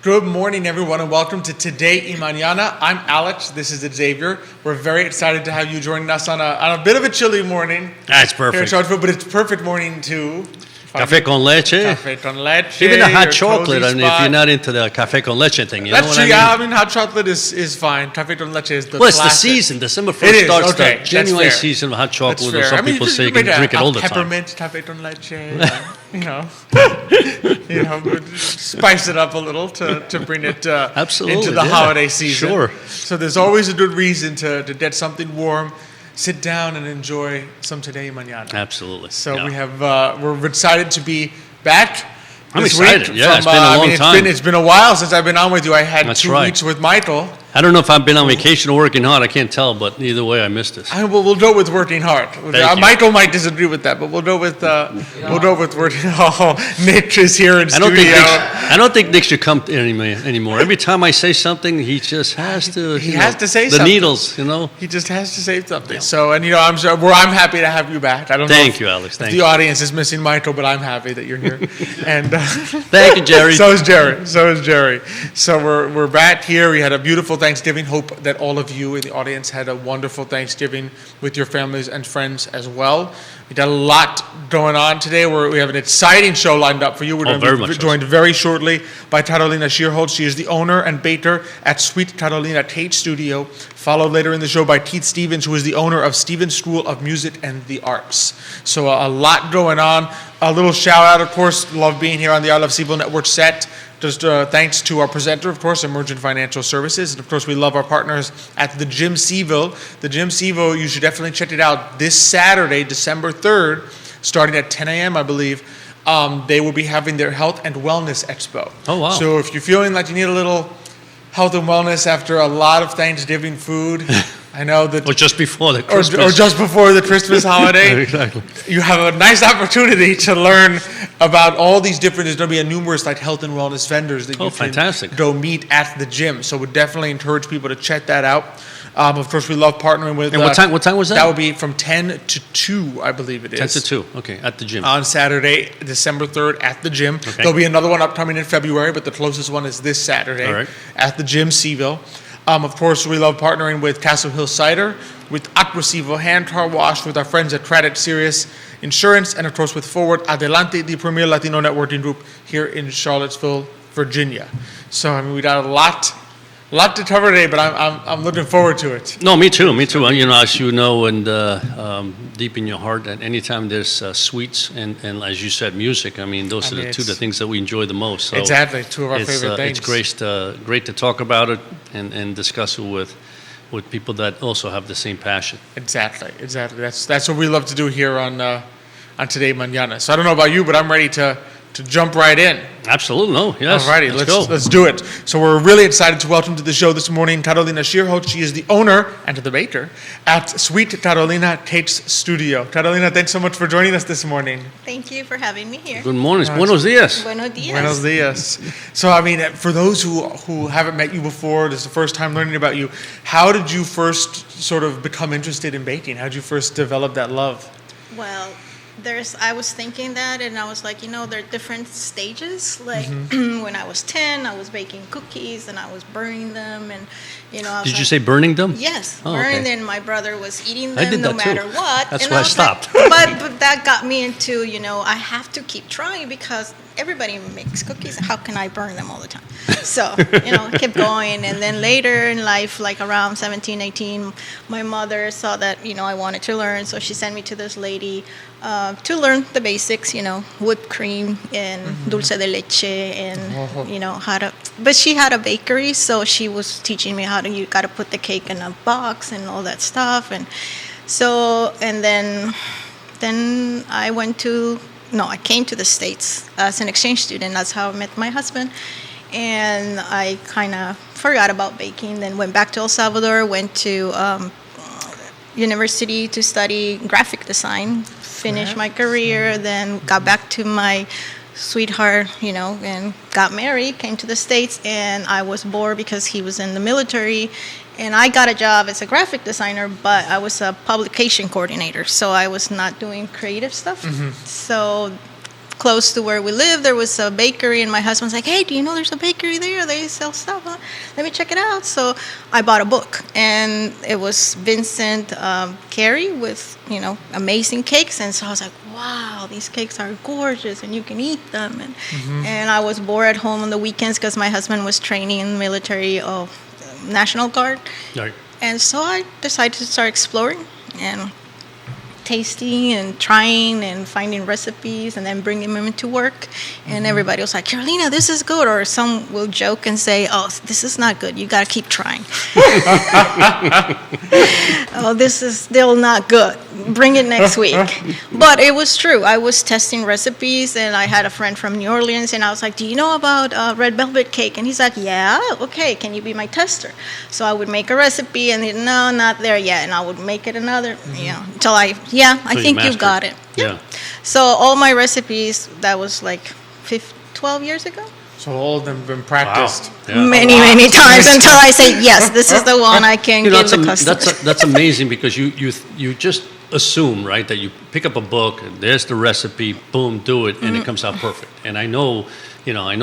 Good morning, everyone, and welcome to Today y Mañana. I'm Alex. This is Xavier. We're very excited to have you joining us on a bit of a chilly morning. That's perfect. Here in Charlottesville, but it's perfect morning too. Café con leche. Café con leche. Even a hot chocolate. I mean, if you're not into the café con leche thing, you know what I mean? Yeah, I mean, hot chocolate is fine. Café con leche is the Well, it's classic. the season. December 1st starts the genuine season of hot That's chocolate. fair. Or some people say you can drink it all the time. Peppermint café con leche. Spice it up a little to bring it into the holiday season. Sure. So there's always a good reason to get something warm. Sit down and enjoy some Today Mañana. Absolutely. So we're excited to be back. I'm this excited. Week Yeah, it's been a long time. It's been a while since I've been on with you. I had That's 2 right. weeks with Michael. I don't know if I've been on vacation or working hard. I can't tell, but either way, I missed this. We'll go with working hard. Michael might disagree with that, but we'll go with working. Oh, Nick is here in studio. I don't think Nick should come anymore. Every time I say something, he just has to. He has to say the something. The needles, you know. He just has to say something. Yeah. So, and I'm happy to have you back. I don't know. Thank you, Alex. Thank you. The audience is missing Michael, but I'm happy that you're here. And thank you, Jerry. So is Jerry. So we're back here. We had a beautiful Thanksgiving. Hope that all of you in the audience had a wonderful Thanksgiving with your families and friends as well. We got a lot going on today. We have an exciting show lined up for you. We're going to be joined very shortly by Carolina Schierholz. She is the owner and baker at Sweet Carolina Tate Studio. Followed later in the show by Keith Stevens, who is the owner of Stevens School of Music and the Arts. So a lot going on. A little shout out, of course. Love being here on the I Love CVille Network set. Just thanks to our presenter, of course, Emergent Financial Services. And, of course, we love our partners at the Gym CVille. The Gym CVille, you should definitely check it out. This Saturday, December 3rd, starting at 10 a.m., I believe, they will be having their Health and Wellness Expo. Oh, wow. So if you're feeling like you need a little health and wellness after a lot of Thanksgiving food, I know that... Or just before the Christmas. Or just before the Christmas holiday. Exactly. You have a nice opportunity to learn about all these different... There's going to be a numerous health and wellness vendors that you can go meet at the gym. So we definitely encourage people to check that out. Of course, we love partnering with... And what time was that? That will be from 10 to 2, I believe it is. 10 to 2, okay, at the gym. On Saturday, December 3rd, at the gym. Okay. There'll be another one upcoming in February, but the closest one is this Saturday at the gym CVille. Of course, we love partnering with Castle Hill Cider, with Aqua hand car wash, with our friends at Craddock Serious Insurance, and of course with Forward Adelante, the premier Latino networking group here in Charlottesville, Virginia. So I mean, we got a lot to cover today, but I'm looking forward to it. No, me too. As you know, and deep in your heart, that anytime there's sweets and as you said, music. I mean, those are the two things that we enjoy the most. So exactly, two of our favorite things. It's great to talk about it and discuss it with people that also have the same passion. Exactly. That's what we love to do here on Today Mañana. So I don't know about you, but I'm ready to jump right in. Absolutely, no, yes. Alrighty, let's do it. So we're really excited to welcome to the show this morning Carolina Schierholz. She is the owner and the baker at Sweet Carolina Tate Studio. Carolina, thanks so much for joining us this morning. Thank you for having me here. Good morning. Buenos dias. Buenos dias. Buenos dias. So, I mean, for those who haven't met you before, this is the first time learning about you, how did you first sort of become interested in baking? How did you first develop that love? Well, I was thinking that, and I was like, there are different stages. Like when I was 10, I was baking cookies and I was burning them, and Did you say burning them? Yes, burning them. My brother was eating them no matter what. That's why I stopped. But that got me into, I have to keep trying because everybody makes cookies. How can I burn them all the time? So, I kept going. And then later in life, like around 17, 18, my mother saw that, I wanted to learn. So she sent me to this lady to learn the basics, whipped cream and dulce de leche and, how to... But she had a bakery, so she was teaching me you got to put the cake in a box and all that stuff. And so, and then I came to the States as an exchange student. That's how I met my husband. And I kind of forgot about baking, then went back to El Salvador, went to university to study graphic design, finished my career, then got back to my sweetheart, and got married, came to the States, and I was bored because he was in the military. And I got a job as a graphic designer, but I was a publication coordinator, so I was not doing creative stuff. So close to where we live, there was a bakery, and my husband's like, hey, do you know there's a bakery there? They sell stuff. Let me check it out. So I bought a book, and it was Vincent Carey with, amazing cakes. And so I was like, wow, these cakes are gorgeous, and you can eat them. And I was bored at home on the weekends because my husband was training in the military National Guard. Right. And so I decided to start exploring and tasting and trying and finding recipes and then bringing them into work. And everybody was like, Carolina, this is good. Or some will joke and say, oh, this is not good. You got to keep trying. Oh, this is still not good. Bring it next week. But it was true. I was testing recipes, and I had a friend from New Orleans, and I was like, do you know about red velvet cake? And he's like, yeah, okay, can you be my tester? So I would make a recipe, and he'd, no, not there yet. And I would make it another, until I think you got it. Yeah. So all my recipes, that was like 12 years ago. So all of them have been practiced. Wow. Yeah. Many times until I say, yes, this is the one I can give the customer. That's amazing, because you just assume, right, that you pick up a book and there's the recipe, boom, do it, and it comes out perfect. And I know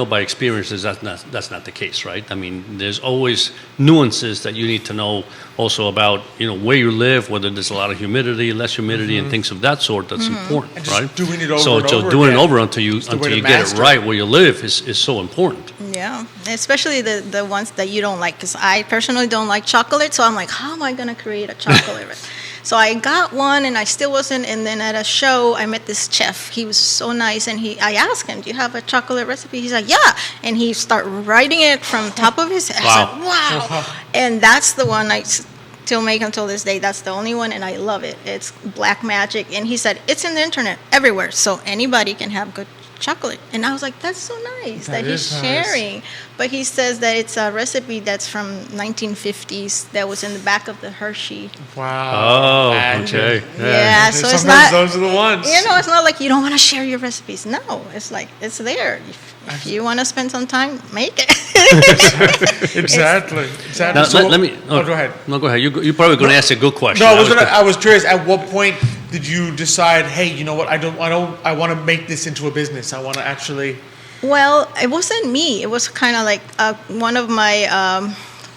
by experiences that's not the case, right? I mean, there's always nuances that you need to know also about, where you live, whether there's a lot of humidity, less humidity, and things of that sort. That's important, And just right? doing it over so and over doing again. it over until the you way to get it master right it. where you live is so important. Yeah, especially the ones that you don't like, because I personally don't like chocolate, so I'm like, how am I going to create a chocolate recipe? So I got one, and I still wasn't, and then at a show, I met this chef. He was so nice, and I asked him, do you have a chocolate recipe? He's like, yeah, and he started writing it from top of his head. Wow. I was like, wow, and that's the one I still make until this day. That's the only one, and I love it. It's black magic, and he said, it's in the internet, everywhere, so anybody can have good chocolate. And I was like, that's so nice that he's is nice. sharing. But he says that it's a recipe that's from 1950s that was in the back of the Hershey. Wow. Oh, Imagine. okay. Yeah, so it's Sometimes not, those are the ones. it's not like you don't want to share your recipes. No, it's like, it's there. If you want to spend some time, make it. Exactly. Now, So- let me. Oh, go ahead. No, go ahead. You're probably going to ask a good question. No, I was curious. At what point did you decide, hey, you know what? I want to make this into a business. I want to actually. Well, it wasn't me. It was kind of like one of my,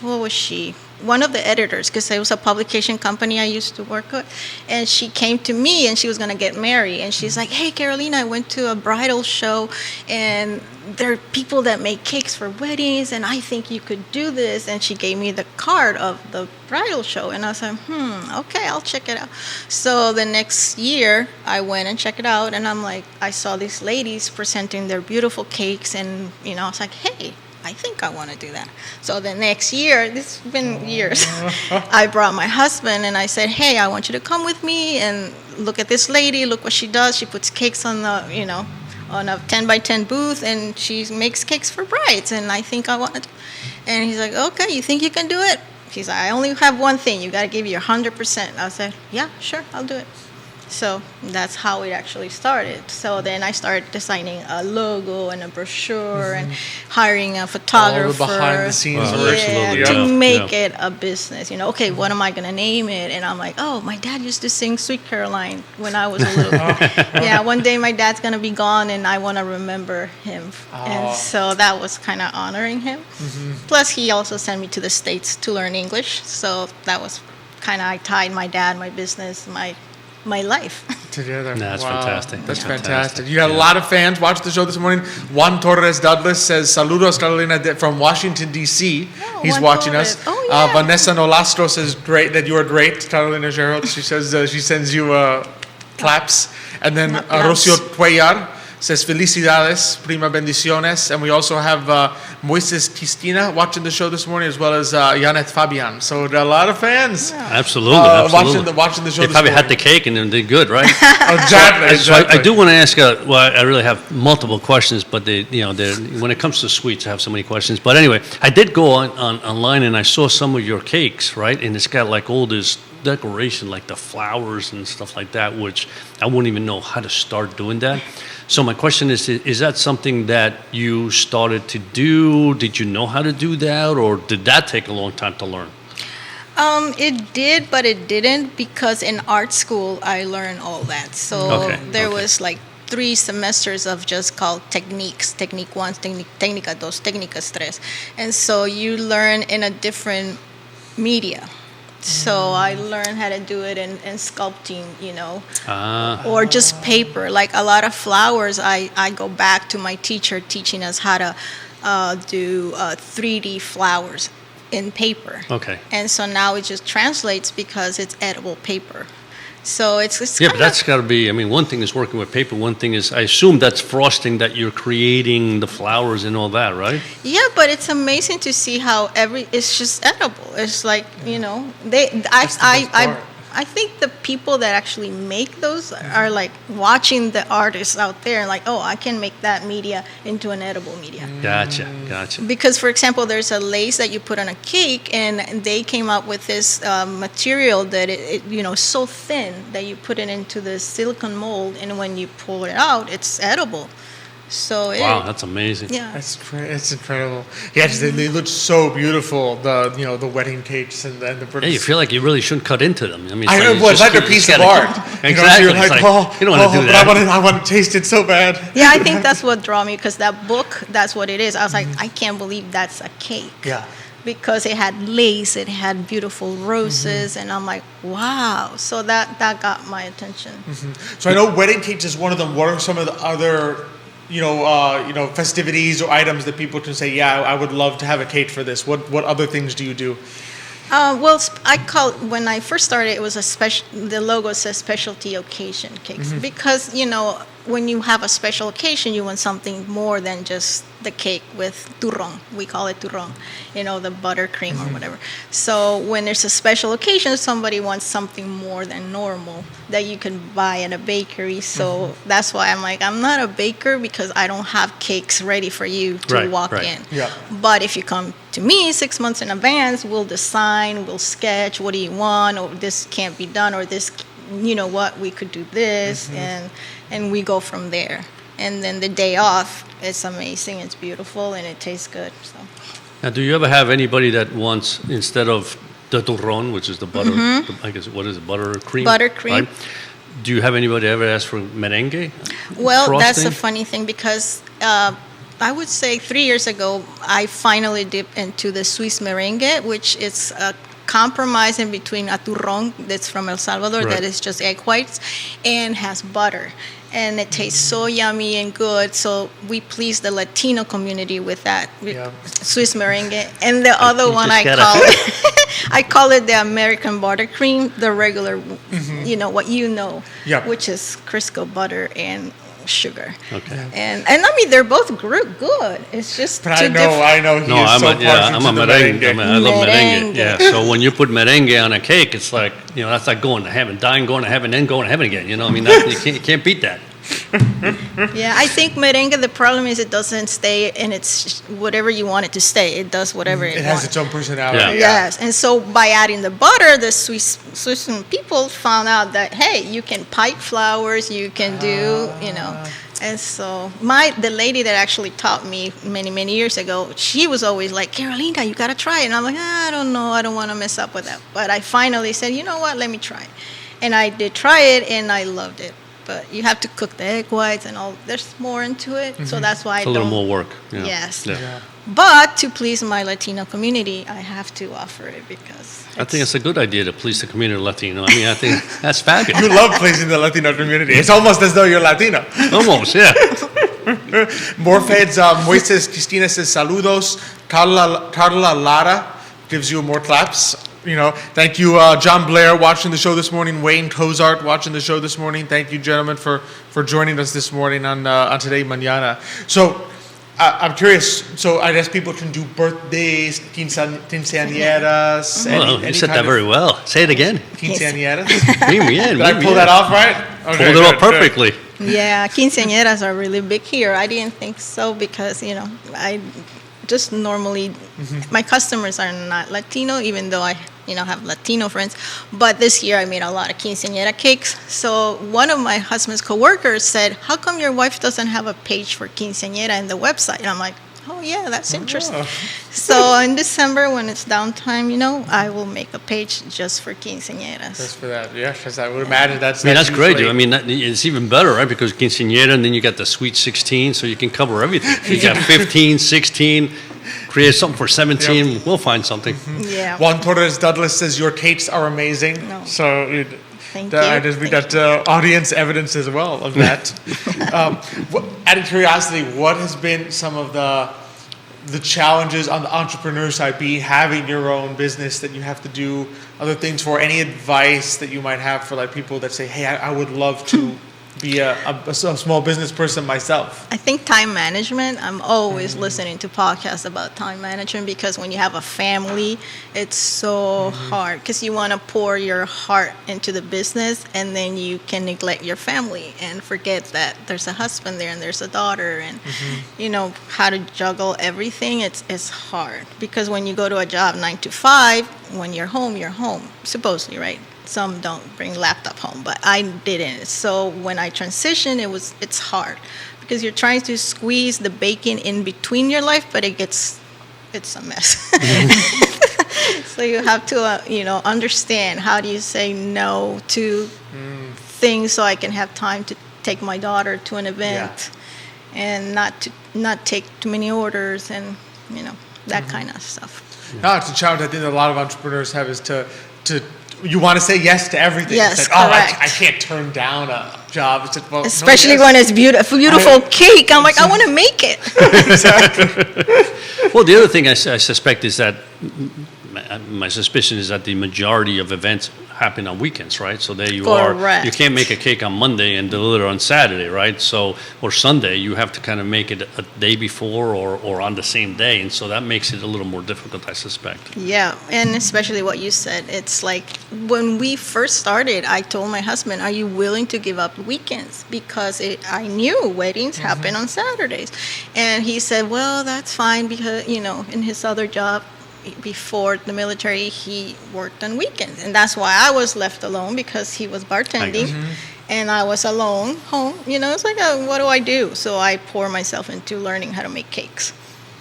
what was she? One of the editors, because it was a publication company I used to work with, and she came to me, and she was going to get married, and she's like, hey, Carolina, I went to a bridal show, and there are people that make cakes for weddings, and I think you could do this. And she gave me the card of the bridal show, and I was like, okay, I'll check it out. So the next year, I went and checked it out, and I'm like, I saw these ladies presenting their beautiful cakes, and, I was like, hey, I think I want to do that. So the next year, this has been years, I brought my husband, and I said, hey, I want you to come with me and look at this lady, look what she does. She puts cakes on the, on a 10 by 10 booth, and she makes cakes for brides, and I think I want to. And he's like, okay, you think you can do it? He's like, I only have one thing. You got to give you 100%. I said, yeah, sure, I'll do it. So that's how it actually started. So then I started designing a logo and a brochure and hiring a photographer. All the behind the scenes work. Absolutely, to yeah. make it a business. Okay, what am I going to name it? And I'm like, oh, my dad used to sing Sweet Caroline when I was a little Yeah, one day my dad's going to be gone, and I want to remember him. And so that was kind of honoring him. Plus, he also sent me to the States to learn English. So that was kind of, I tied my dad, my business, my life. Together. That's Wow. fantastic. That's Yeah. fantastic. You got a lot of fans watch the show this morning. Juan Torres Douglas says, Saludos, Carolina, from Washington, D.C. Oh, He's Juan watching Torres. us. Oh, yeah. Vanessa Nolastro says, great, that you are great, Carolina Schierholz. She says she sends you claps. And then Claps. Rocio Cuellar says, Felicidades, prima bendiciones. And we also have Moises Cristina watching the show this morning, as well as Janet Fabian. So there are a lot of fans Absolutely. watching the show They this probably morning. had the cake and then did good, right? Exactly. So I do want to ask. I really have multiple questions, but when it comes to sweets, I have so many questions. But anyway, I did go online and I saw some of your cakes, right? And it's got like all this decoration, like the flowers and stuff like that, which I wouldn't even know how to start doing that. So my question is that something that you started to do? Did you know how to do that, or did that take a long time to learn? It did, but it didn't, because in art school I learned all that. So Okay, there okay. was like 3 semesters of just called techniques, technique 1, técnica 2, técnicas 3. And so you learn in a different media. So I learned how to do it in sculpting, or just paper. Like a lot of flowers, I go back to my teacher teaching us how to do 3D flowers in paper. Okay. And so now it just translates because it's edible paper. So it's yeah, but that's got to be, one thing is working with paper, one thing is, I assume that's frosting that you're creating the flowers and all that, right? Yeah, but it's amazing to see how it's just edible. It's like, I think the people that actually make those are like watching the artists out there and like, oh, I can make that media into an edible media. Gotcha. Because, for example, there's a lace that you put on a cake, and they came up with this material that it so thin that you put it into the silicone mold, and when you pull it out, it's edible. So wow, that's amazing. Yeah, it's incredible. Yes, they look so beautiful. The wedding cakes and the yeah, you feel like you really shouldn't cut into them. It's like a piece of art. Exactly. So you're like, you don't want to do that. But I want to taste it so bad. Yeah, I think that's what drew me, because that book, that's what it is. I was like, I can't believe that's a cake. Yeah. Because it had lace, it had beautiful roses, and I'm like, wow. So that got my attention. So I know wedding cakes is one of them. What are some of the other festivities or items that people can say, yeah, I would love to have a cake for this? What other things do you do? Well, when I first started, it was the logo says specialty occasion cakes, because, when you have a special occasion, you want something more than just the cake with turrón. We call it turrón, the buttercream or whatever. So when there's a special occasion, somebody wants something more than normal that you can buy at a bakery. So that's why I'm like, I'm not a baker, because I don't have cakes ready for you to walk in. Yeah. But if you come to me 6 months in advance, we'll design, we'll sketch, what do you want, or this can't be done, or this, we could do this, and we go from there. And then the day off, it's amazing, it's beautiful, and it tastes good. So. Now, do you ever have anybody that wants, instead of the turrón, which is the butter, I guess, what is it, buttercream? Buttercream. Right? Do you have anybody ever ask for merengue? Well, frosting? That's a funny thing, because I would say 3 years ago, I finally dipped into the Swiss merengue, which is a compromise in between a turrón that's from El Salvador, that is just egg whites, and has butter. And it tastes so yummy and good. So we please the Latino community with that Swiss merengue. And the other one I call it the American buttercream, the regular, which is Crisco butter and sugar. Okay. And they're both good. It's just but I know he is so partial to the merengue. I love merengue. Yeah. So when you put merengue on a cake, it's like, that's like going to heaven, dying, going to heaven, then going to heaven again. You can't beat that. Yeah, I think merengue, the problem is it doesn't stay in its whatever you want it to stay. It does whatever it wants. It has its own personality. Yeah. Yes, and so by adding the butter, the Swiss people found out that, hey, you can pipe flowers, you can do, And so the lady that actually taught me many years ago, she was always like, Carolina, you got to try it. And I'm like, I don't know, I don't want to mess up with that. But I finally said, you know what, let me try it. And I did try it, and I loved it. But you have to cook the egg whites and all. There's more into it, so that's why it's a little more work. Yeah. Yes. Yeah. But to please my Latino community, I have to offer it, because I think it's a good idea to please the community Latino. I think that's fabulous. You love pleasing the Latino community. It's almost as though you're Latino. Almost, yeah. More feds. Moises Cristina says saludos. Carla Lara gives you more claps. Thank you, John Blair, watching the show this morning. Wayne Cozart watching the show this morning. Thank you, gentlemen, for joining us this morning on Today Mañana. So, I'm curious. So, I guess people can do birthdays, quinceañeras. You said that very well. Say it again. Quinceañeras. Did I pull that off right? Okay, pulled it off perfectly. Yeah, quinceañeras are really big here. I didn't think so, because I just normally my customers are not Latino, even though I have Latino friends. But this year I made a lot of quinceañera cakes. So one of my husband's coworkers said, how come your wife doesn't have a page for quinceañera in the website? And I'm like, Oh, yeah, that's interesting. So in December, when it's downtime, I will make a page just for quinceañeras. Just for that, yeah, because I would imagine that's. That's great, dude. usually- I mean, it's even better, right? Because quinceañera, and then you got the sweet 16, so you can cover everything. You got 15, 16, create something for 17. Yep. We'll find something. Yeah. Juan Torres Douglas says your cakes are amazing. No. So Thank I you. just we Thank got audience evidence as well of that. Out of curiosity, what has been some of the challenges on the entrepreneur side, be having your own business that you have to do other things for? Any advice that you might have for like people that say, hey, I would love to be a small business person myself? I think time management. I'm always listening to podcasts about time management because when you have a family, it's so hard because you want to pour your heart into the business and then you can neglect your family and forget that there's a husband there and there's a daughter and how to juggle everything. It's hard because when you go to a job 9 to 5, when you're home, supposedly, right? Some don't bring laptop home, but I didn't. So when I transitioned, it's hard because you're trying to squeeze the bacon in between your life, but it's a mess. So you have to understand how do you say no to things so I can have time to take my daughter to an event and not take too many orders and that kind of stuff. No, it's a challenge I think that a lot of entrepreneurs have is to you want to say yes to everything. Yes, it's like, correct. I can't turn down a job. It's like, well, Especially no, when it's beautiful cake. I'm like, I want to make it. Well, the other thing I suspect is that my suspicion is that the majority of events happen on weekends, right? So there you are. Correct. You can't make a cake on Monday and deliver it on Saturday, right? So, or Sunday, you have to kind of make it a day before or on the same day. And so that makes it a little more difficult, I suspect. Yeah, and especially what you said. It's like when we first started, I told my husband, are you willing to give up weekends? Because I knew weddings happen on Saturdays. And he said, well, that's fine because, in his other job, before the military, he worked on weekends. And that's why I was left alone because he was bartending. And I was alone home. It's like, what do I do? So I pour myself into learning how to make cakes.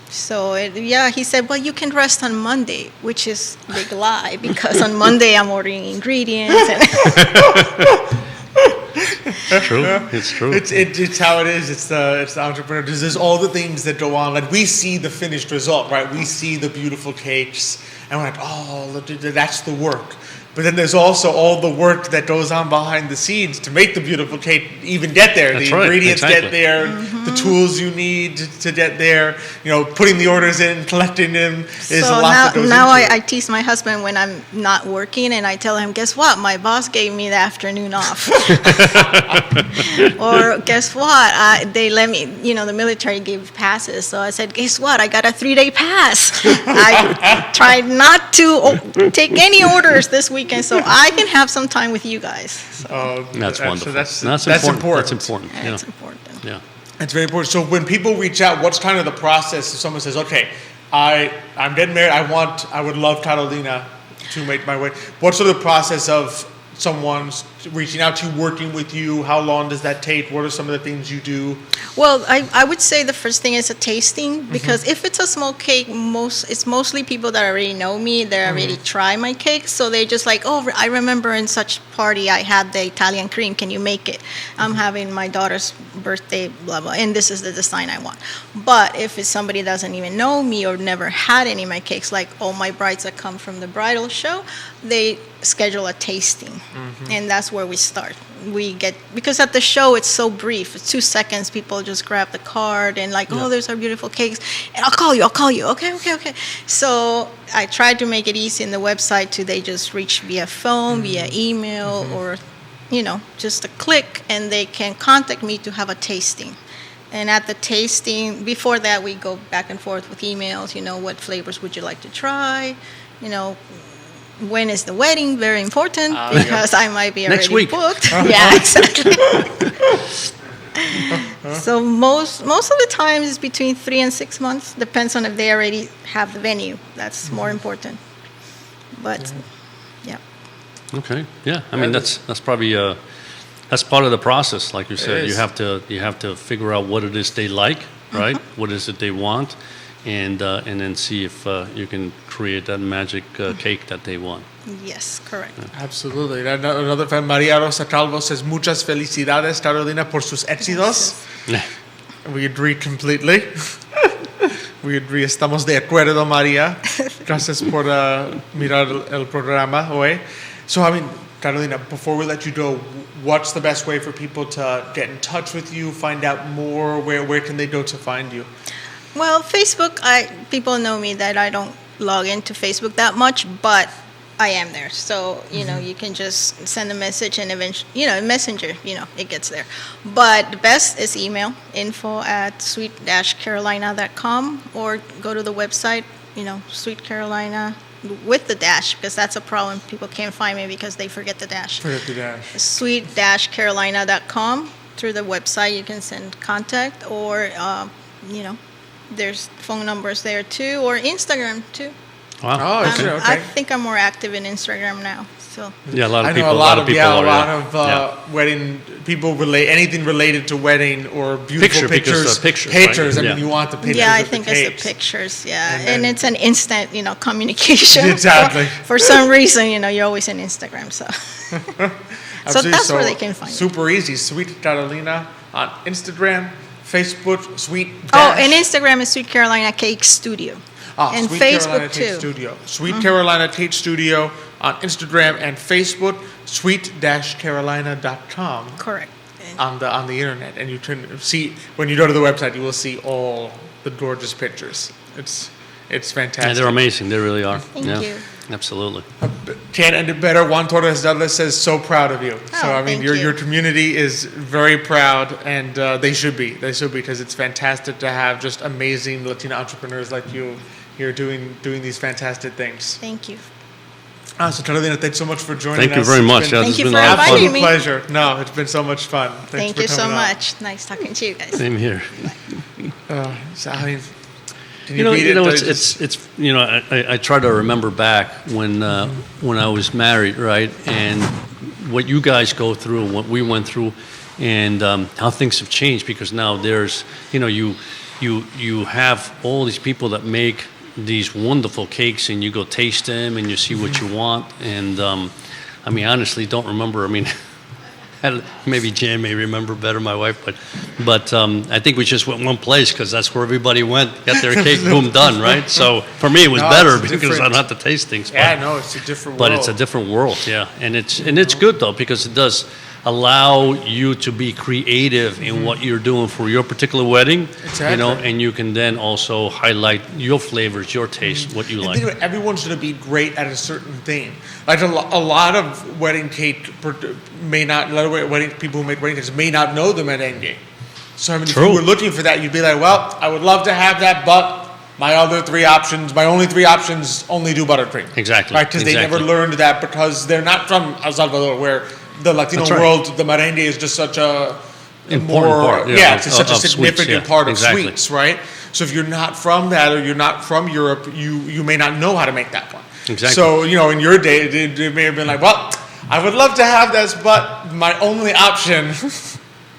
So, he said, well, you can rest on Monday, which is a big lie because on Monday I'm ordering ingredients. True. It's true. It's how it is. It's the entrepreneur. There's all the things that go on. Like we see the finished result, right? We see the beautiful cakes, and we're like, oh, that's the work. But then there's also all the work that goes on behind the scenes to make the beautiful cake even get there. That's the right, ingredients exactly. get there, the tools you need to get there. Putting the orders in, collecting them is a lot that goes now into it. I tease my husband when I'm not working, and I tell him, guess what? My boss gave me the afternoon off. Or guess what? They let me, the military gave passes. So I said, guess what? I got a 3-day pass. I tried not to take any orders this weekend so I can have some time with you guys. So That's wonderful. That's important. important. That's important. that's important. Yeah. It's very important. So when people reach out, what's kind of the process if someone says, okay, I'm getting married, I would love Carolina to make my wedding. What's sort of the process of someone's reaching out to you, working with you? How long does that take? What are some of the things you do? Well, I would say the first thing is a tasting because if it's a small cake, it's mostly people that already know me. They already try my cake, so they're just like, oh, I remember in such party I had the Italian cream. Can you make it? I'm having my daughter's birthday, blah blah, and this is the design I want. But if it's somebody that doesn't even know me or never had any of my cakes, like all my brides that come from the bridal show, they schedule a tasting, and that's where we start. Because at the show it's so brief, it's 2 seconds. People just grab the card and like, oh, there's our beautiful cakes, and I'll call you. Okay. So I tried to make it easy in the website they just reach via phone, via email, or just a click, and they can contact me to have a tasting. And at the tasting, before that, we go back and forth with emails. What flavors would you like to try? When is the wedding? Very important because I might be Next already week. booked. Yeah, exactly. So most of the time is between 3 and 6 months. Depends on if they already have the venue. That's more important. But yeah. Okay. Yeah. I mean, that's probably that's part of the process. Like you said, you have to figure out what it is they like, right? What is it they want, and then see if you can create that magic cake that they want. Yes, correct. Absolutely. Another fan, María Rosa Calvo, says, muchas felicidades, Carolina, por sus éxitos. We agree completely. We agree. Estamos de acuerdo, María. Gracias por mirar el programa hoy. So, I mean, Carolina, before we let you go, what's the best way for people to get in touch with you, find out more? Where can they go to find you? Well, Facebook, people know me that I don't log into Facebook that much, but I am there. So, you can just send a message and eventually, Messenger, it gets there. But the best is email, info@sweet-carolina.com, or go to the website, Sweet Carolina with the dash, because that's a problem. People can't find me because they forget the dash. Forget the dash. Sweet-carolina.com. Through the website, you can send contact, or, there's phone numbers there too, or Instagram too. Wow. Oh, okay. I think I'm more active in Instagram now. So Yeah, a lot of I people. know a lot of wedding. wedding people anything related to wedding or beautiful pictures. Pictures, Pictures. right? I mean, you want the pictures. yeah, I with think the it's cakes. the pictures. Yeah, And and then- it's an instant, communication. Exactly. For some reason, you're always in Instagram. So Absolutely. that's where they can find it. Super easy. Sweet Carolina on Instagram, Facebook, Sweet. And Instagram is Sweet Carolina Cake Studio. And Sweet Facebook Carolina Tate too. Studio. Sweet Carolina Tate Studio on Instagram and Facebook. Sweet-carolina.com Correct. on the internet, and you can see when you go to the website, you will see all the gorgeous pictures. It's fantastic. Yeah, they're amazing. They really are. Thank yeah, you. Absolutely. Can't end it better. Juan Torres Douglas says, so proud of you. So, I mean, thank you. your community is very proud, and they should be. They should be, because it's fantastic to have just amazing Latina entrepreneurs like you here doing these fantastic things. Thank you. So, Carolina, thanks so much for joining us. Thank you very much. It's Yeah, been this Thank has you been for a lot of fun. inviting me. pleasure. No, it's been so much fun. Thanks Thank for you so coming on. much. Nice talking to you guys. Same here. So, I mean, can You know, beat it? it's I try to remember back when I was married, right, and what you guys go through, and what we went through, and how things have changed, because now there's, you have all these people that make these wonderful cakes, and you go taste them, and you see what you want, and I mean, honestly, don't remember. I mean. Maybe Jan may remember better, my wife, but I think we just went one place because that's where everybody went, got their cake, boom, done, right? So for me, it was better it's because different. I don't have to taste things. it's a different world. But it's a different world, yeah, and it's good though, because it does allow you to be creative in what you're doing for your particular wedding, Exactly. and you can then also highlight your flavors, your taste, what you And like. think about it, everyone's going to be great at a certain thing. Like a lot of wedding cake may not. A lot of people who make wedding cakes may not know the merengue. So I mean, if True. you were looking for that, you'd be like, well, I would love to have that, but my only three options, only do buttercream. Exactly. Right, because they never learned that, because they're not from El Salvador, where the Latino That's right. world, the merengue is just such a Important part, yeah, it's such a of sweets, significant yeah, part of exactly. sweets, right? So if you're not from that, or you're not from Europe, you may not know how to make that one. Exactly. So, in your day, it may have been like, well, I would love to have this, but my only option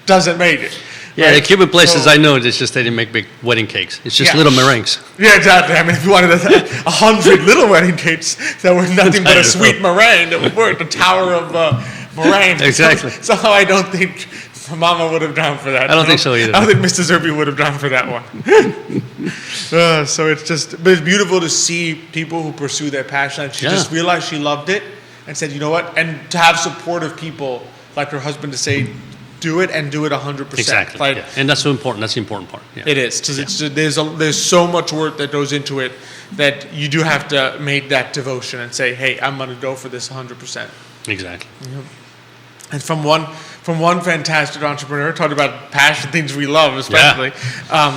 doesn't make it. Yeah, right? the Cuban places So- I know, it's just they didn't make big wedding cakes. It's just Yeah. little meringues. Yeah, exactly. I mean, if you wanted 100 little wedding cakes that were nothing but a sweet meringue, that would work. The Tower of Meringue. Exactly. Somehow I don't think Mama would have gone for that. I don't think so either. I don't think Mr. Urpí would have gone for that one. So it's beautiful to see people who pursue their passion. And she just realized she loved it and said, you know what? And to have supportive people like her husband to say, do it and do it 100%. Exactly. Like, yeah. And that's so important. That's the important part. Yeah. it is, because there's so much work that goes into it that you do have to make that devotion and say, hey, I'm going to go for this 100%. Exactly. And from one fantastic entrepreneur, talking about passion, things we love especially,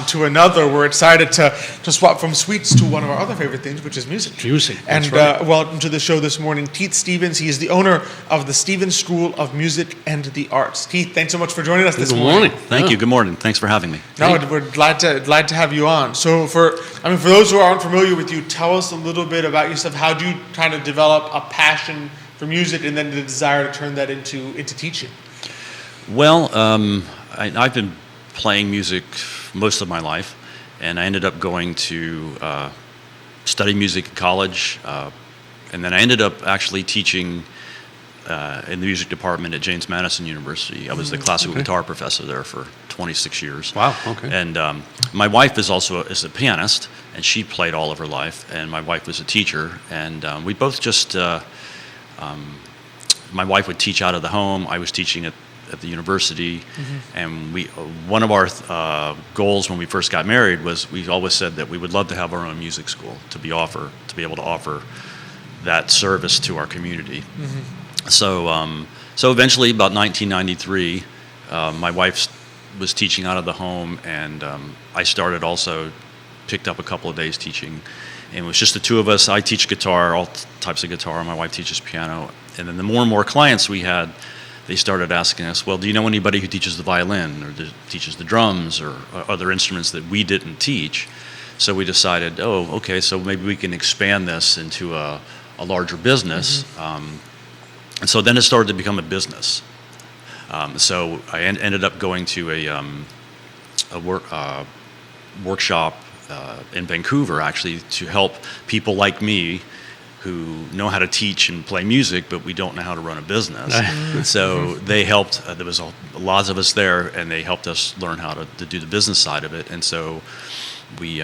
to another, we're excited to swap from sweets to one of our other favorite things, which is music. Music, And that's right. welcome to the show this morning, Keith Stevens. He is the owner of the Stevens School of Music and the Arts. Keith, thanks so much for joining us this Good morning. morning. Thank you. Good morning. Thanks for having me. No, we're glad to have you on. So for those who aren't familiar with you, tell us a little bit about yourself. How do you kind of develop a passion for music and then the desire to turn that into teaching? Well, I've been playing music most of my life, and I ended up going to study music at college, and then I ended up actually teaching in the music department at James Madison University. I was the classical guitar professor there for 26 years. Wow. Okay. And my wife is a pianist, and she played all of her life. And my wife was a teacher, and we both just. My wife would teach out of the home. I was teaching at the university, and one of our goals when we first got married was we always said that we would love to have our own music school to be able to offer that service to our community. So eventually, about 1993, my wife was teaching out of the home, and I started also, picked up a couple of days teaching, and it was just the two of us. I teach guitar, all types of guitar. My wife teaches piano, and then the more and more clients we had, they started asking us, well, do you know anybody who teaches the violin or teaches the drums or other instruments that we didn't teach? So we decided, okay, so maybe we can expand this into a larger business. And so then it started to become a business. So I ended up going to a workshop in Vancouver, actually, to help people like me who know how to teach and play music, but we don't know how to run a business. So they helped. There was lots of us there, and they helped us learn how to do the business side of it. And so we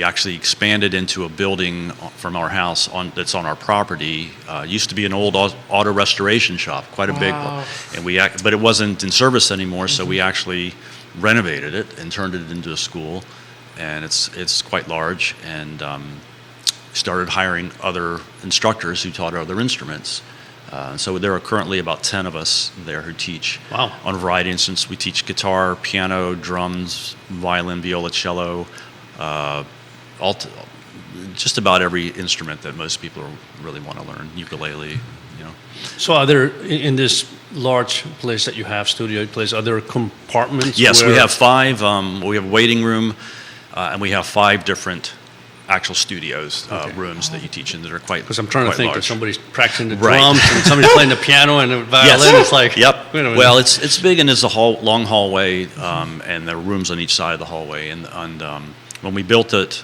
actually expanded into a building from our house that's on our property. Used to be an old auto restoration shop, quite a big one, and but it wasn't in service anymore. So we actually renovated it and turned it into a school, and it's quite large. And started hiring other instructors who taught other instruments. So there are currently about 10 of us there who teach on a variety of instruments. We teach guitar, piano, drums, violin, viola, cello, just about every instrument that most people really want to learn, ukulele, So are there, in this large place that you have, studio place, are there compartments? Yes, we have 5. We have a waiting room, and we have 5 different actual studios, rooms that you teach in that are quite. Because I'm trying to think large. that somebody's practicing the drums and somebody's playing the piano and the violin. Yes. It's like, yep. Wait a minute. Well, it's big, and there's a long hallway, and there are rooms on each side of the hallway. And when we built it,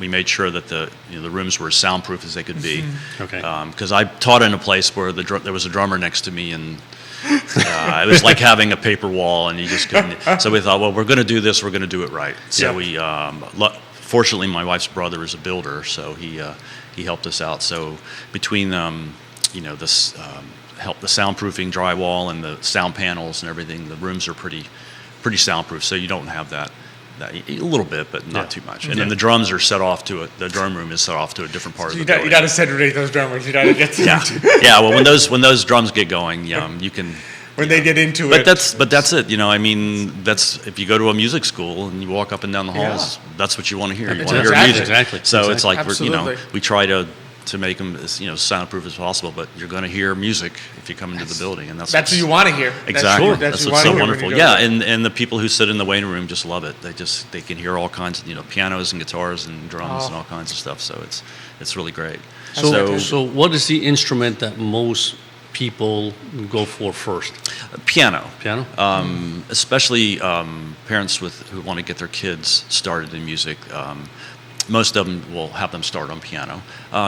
we made sure that the rooms were as soundproof as they could be. Okay. Because I taught in a place where there was a drummer next to me, and it was like having a paper wall, and you just couldn't. So we thought, well, we're going to do this. We're going to do it right. So we. Fortunately, my wife's brother is a builder, so he helped us out. So between this help the soundproofing drywall and the sound panels and everything, the rooms are pretty soundproof. So you don't have that a little bit, but not too much. And then the drums are set off to the drum room is set off to a different part of the building. You got to segregate those drummers. You got to get to yeah. Well, when those drums get going, you can. When they get into but it. That's it. I mean, that's if you go to a music school and you walk up and down the halls, that's what you want to hear. You want to hear music. Exactly. So it's like Absolutely. we try to make them as soundproof as possible, but you're going to hear music if you come into the building, and that's what you want to hear. Exactly. That's what's so wonderful. Yeah, and the people who sit in the waiting room just love it. They can hear all kinds of pianos and guitars and drums and all kinds of stuff. So it's really great. So what is the instrument that most people go for first? Piano. Piano? Especially parents who want to get their kids started in music. Most of them will have them start on piano.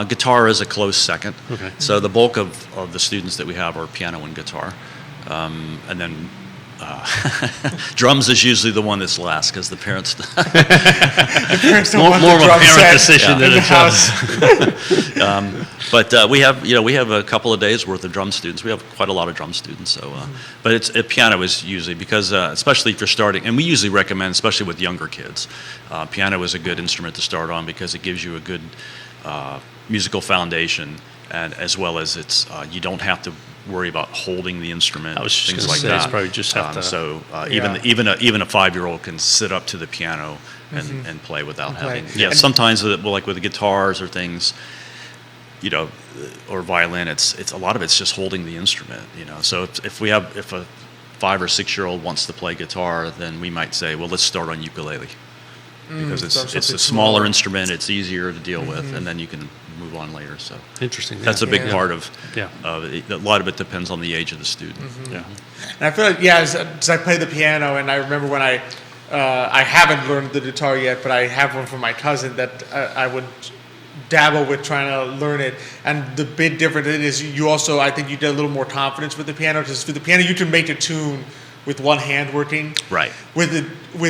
Guitar is a close second. Okay. So the bulk of the students that we have are piano and guitar. And then drums is usually the one that's last because the parents don't more want of the a drum parent set decision than in the a house. But we have a couple of days worth of drum students. We have quite a lot of drum students. So, but piano is usually because especially if you're starting, and we usually recommend, especially with younger kids, piano is a good instrument to start on because it gives you a good musical foundation, and as well as you don't have to worry about holding the instrument. I was just things gonna like say, that. it's probably just have to. So even a 5-year-old can sit up to the piano and play without having. Yeah, sometimes like with the guitars or things, or violin, it's a lot of it's just holding the instrument. So if a 5 or 6-year-old wants to play guitar, then we might say, well, let's start on ukulele. Because it's a smaller instrument, it's easier to deal with, and then you can move on later. So interesting. That's a big part of. Yeah. A lot of it depends on the age of the student. Yeah. And I feel like as I play the piano, and I remember when I I haven't learned the guitar yet, but I have one from my cousin that I would dabble with trying to learn it. And the big difference is you also, I think you get a little more confidence with the piano, because with the piano you can make a tune with one hand working. Right. With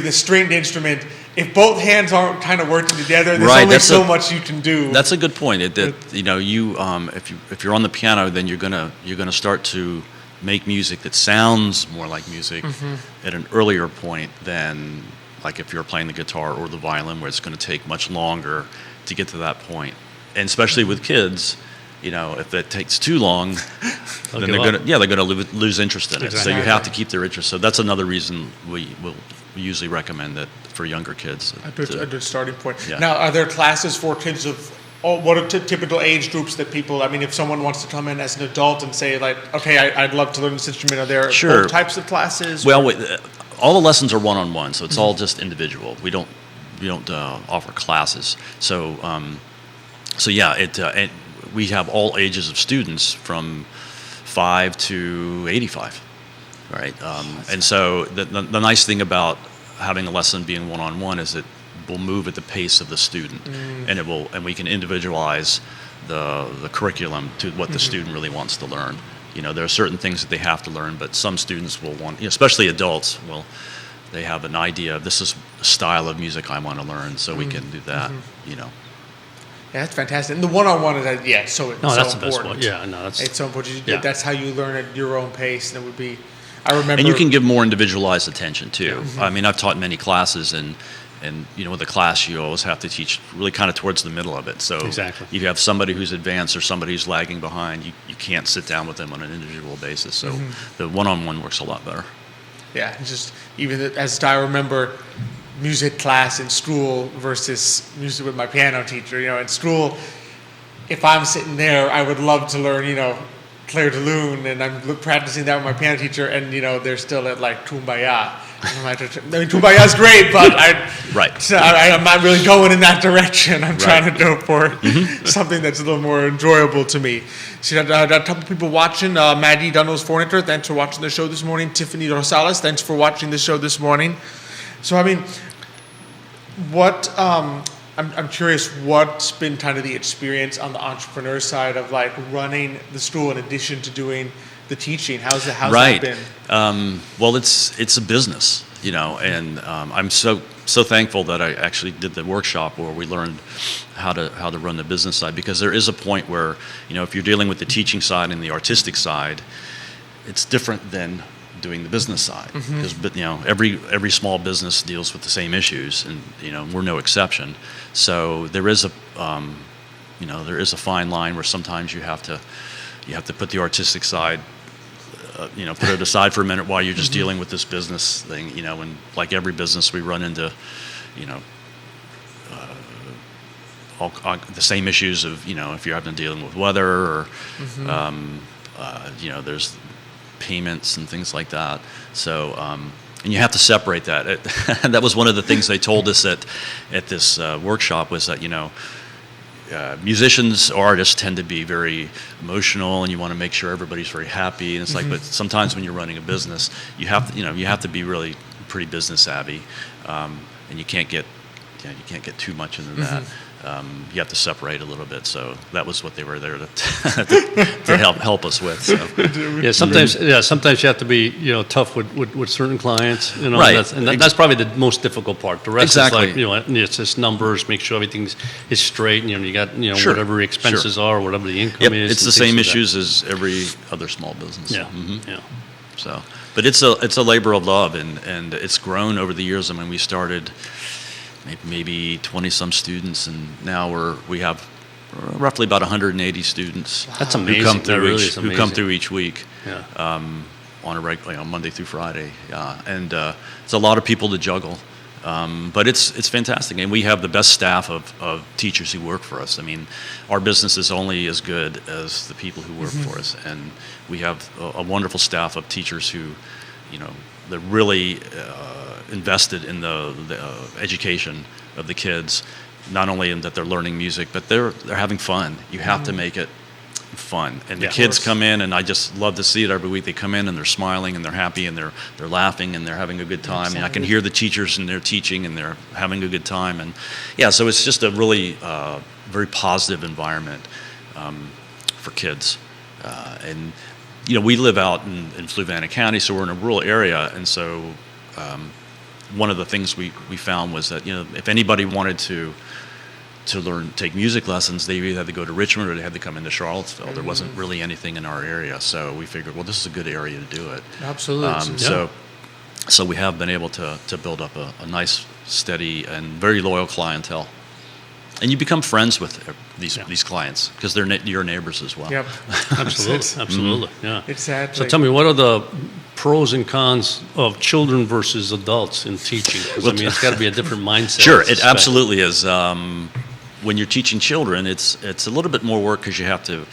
a stringed instrument, if both hands aren't kind of working together, there's Right, only that's so much you can do. That's a good point. If you're on the piano, then you're gonna start to make music that sounds more like music at an earlier point than like if you're playing the guitar or the violin, where it's going to take much longer to get to that point. And especially with kids, if it takes too long, then they're gonna lose interest in it. So you have to keep their interest. So that's another reason we usually recommend that for younger kids. A good starting point. Yeah. Now, are there classes for kids of what are typical age groups that people? I mean, if someone wants to come in as an adult and say, like, okay, I'd love to learn this instrument, are there both types of classes? Well, all the lessons are one-on-one, so it's all just individual. We don't offer classes. So we have all ages of students from 5 to 85, right? And so the nice thing about having a lesson being one-on-one is it will move at the pace of the student, and we can individualize the curriculum to what the student really wants to learn. There are certain things that they have to learn, but some students will want, especially adults, they have an idea of this is a style of music I want to learn, so we can do that. Yeah, that's fantastic. And the one-on-one is that's the important. Best one. Yeah, no, that's it's so important. That's how you learn at your own pace, and it would be. I remember. And you can give more individualized attention too. I mean, I've taught many classes, and with a class you always have to teach really kind of towards the middle of it. So exactly. You have somebody who's advanced or somebody who's lagging behind. You can't sit down with them on an individual basis. So the one-on-one works a lot better. Yeah, just even as I remember music class in school versus music with my piano teacher. In school, if I'm sitting there, I would love to learn, Claire de Lune, and I'm practicing that with my piano teacher, and they're still at like Kumbaya. Kumbaya's great, but I'm not really going in that direction. I'm trying to go for something that's a little more enjoyable to me. So a couple people watching. Maggie Dunnell's Forniter, thanks for watching the show this morning. Tiffany Rosales, thanks for watching the show this morning. So I mean, what I'm curious, what's been kind of the experience on the entrepreneur side of like running the school in addition to doing the teaching? How's that been? Well, it's a business, and I'm so thankful that I actually did the workshop where we learned how to run the business side, because there is a point where, if you're dealing with the teaching side and the artistic side, it's different than doing the business side. Because every small business deals with the same issues, and we're no exception. So there is a fine line where sometimes you have to put the artistic side, put it aside for a minute while you're just dealing with this business thing, and like every business we run into, all the same issues of, if you're having to dealing with weather or, there's payments and things like that. So, and you have to separate that. That was one of the things they told us at this workshop, was that, musicians or artists tend to be very emotional, and you want to make sure everybody's very happy. And it's like, but sometimes when you're running a business, you have to be really pretty business savvy, and you can't get too much into that. You have to separate a little bit. So that was what they were there to help us with. So. Yeah, sometimes you have to be tough with certain clients. Right. That's probably the most difficult part. The rest Exactly. is like it's just numbers. Make sure everything is straight. And, you got Sure. whatever expenses are, whatever the income is. It's the same issues as every other small business. Yeah. Yeah. So, but it's a labor of love, and it's grown over the years. I mean, we started maybe 20 some students, and now we have roughly about 180 students. That's amazing. Who come through each week. Yeah. On a regular, Monday through Friday. And it's a lot of people to juggle. But it's fantastic, and we have the best staff of teachers who work for us. I mean, our business is only as good as the people who work for us, and we have a wonderful staff of teachers who, they're really invested in the education of the kids, not only in that they're learning music, but they're having fun. You have to make it fun. And the Yeah. kids come in, and I just love to see it every week. They come in and they're smiling and they're happy and they're laughing and they're having a good time. And I can hear the teachers and they're teaching and they're having a good time. And yeah, so it's just a really very positive environment for kids. And we live out in Fluvanna County, so we're in a rural area, and so one of the things we found was that if anybody wanted to take music lessons, they either had to go to Richmond or they had to come into Charlottesville. There wasn't really anything in our area, so we figured, well, this is a good area to do it. Absolutely. So we have been able to build up a nice, steady, and very loyal clientele. And you become friends with these clients because they're your neighbors as well. Yep. Absolutely. Yeah. Exactly. So tell me, what are the pros and cons of children versus adults in teaching? Because it's got to be a different mindset. Sure, it absolutely is. When you're teaching children, it's a little bit more work because you have to,